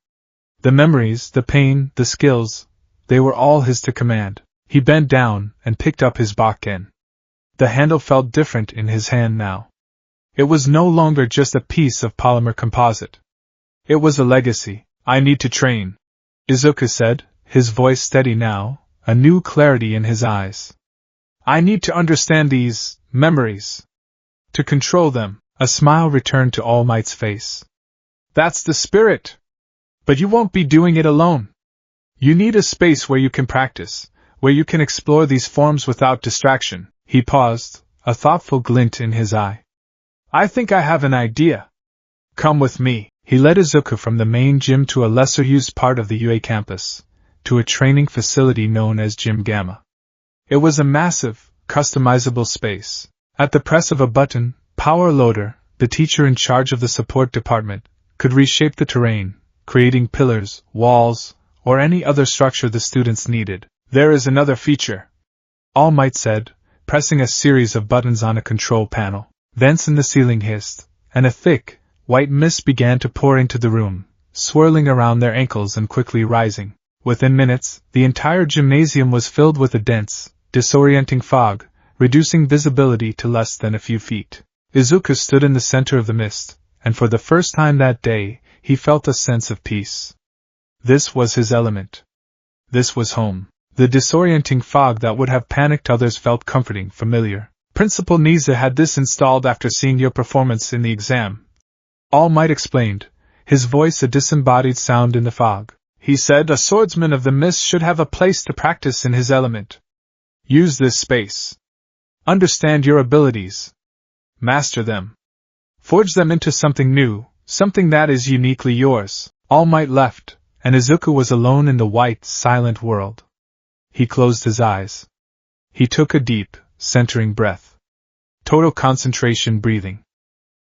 The memories, the pain, the skills, they were all his to command. He bent down and picked up his bakken. The handle felt different in his hand now. It was no longer just a piece of polymer composite. It was a legacy. I need to train, Izuku said, his voice steady now, a new clarity in his eyes. I need to understand these memories. To control them. A smile returned to All Might's face. That's the spirit. But you won't be doing it alone. You need a space where you can practice, where you can explore these forms without distraction. He paused, a thoughtful glint in his eye. I think I have an idea. Come with me. He led Izuku from the main gym to a lesser-used part of the UA campus, to a training facility known as Gym Gamma. It was a massive, customizable space. At the press of a button, Power Loader, the teacher in charge of the support department, could reshape the terrain, creating pillars, walls, or any other structure the students needed. There is another feature, All Might said, pressing a series of buttons on a control panel. Vents in the ceiling hissed, and a thick, white mist began to pour into the room, swirling around their ankles and quickly rising. Within minutes, the entire gymnasium was filled with a dense, disorienting fog, reducing visibility to less than a few feet. Izuku stood in the center of the mist, and for the first time that day, he felt a sense of peace. This was his element. This was home. The disorienting fog that would have panicked others felt comforting, familiar. Principal Niza had this installed after seeing your performance in the exam. All Might explained, his voice a disembodied sound in the fog. He said a swordsman of the mist should have a place to practice in his element. Use this space. Understand your abilities. Master them. Forge them into something new, something that is uniquely yours. All Might left, and Izuku was alone in the white, silent world. He closed his eyes. He took a deep, centering breath. Total concentration breathing.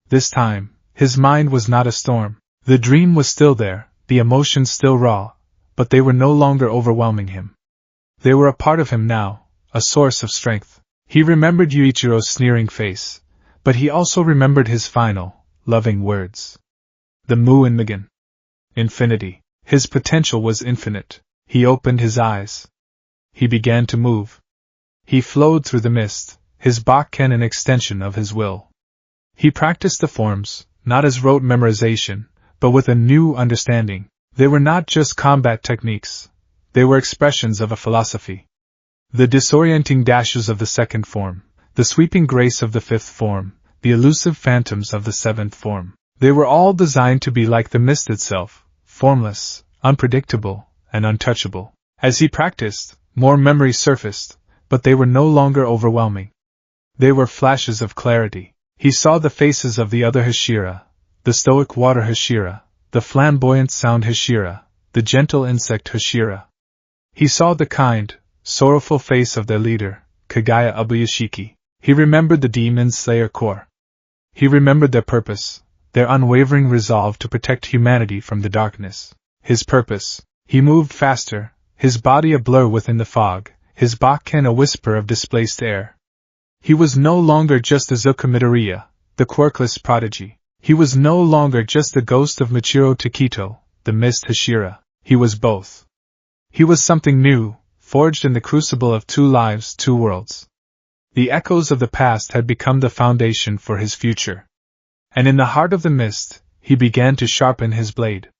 This time, his mind was not a storm. The dream was still there, the emotions still raw, but they were no longer overwhelming him. They were a part of him now, a source of strength. He remembered Yuichiro's sneering face, but he also remembered his final, loving words. The Mu Migan. Infinity. His potential was infinite. He opened his eyes. He began to move. He flowed through the mist, his bakken an extension of his will. He practiced the forms, not as rote memorization, but with a new understanding. They were not just combat techniques. They were expressions of a philosophy. The disorienting dashes of the second form, the sweeping grace of the fifth form, the elusive phantoms of the seventh form. They were all designed to be like the mist itself, formless, unpredictable, and untouchable. As he practiced, more memories surfaced, but they were no longer overwhelming. They were flashes of clarity. He saw the faces of the other Hashira, the stoic water Hashira, the flamboyant sound Hashira, the gentle insect Hashira. He saw the kind, sorrowful face of their leader, Kagaya Ubuyashiki. He remembered the demon slayer core. He remembered their purpose, their unwavering resolve to protect humanity from the darkness. His purpose. He moved faster, his body a blur within the fog, his bakken a whisper of displaced air. He was no longer just Izuku Midoriya, the quirkless prodigy. He was no longer just the ghost of Muchiro Tokito, the mist Hashira. He was both. He was something new, forged in the crucible of two lives, two worlds. The echoes of the past had become the foundation for his future. And in the heart of the mist, he began to sharpen his blade.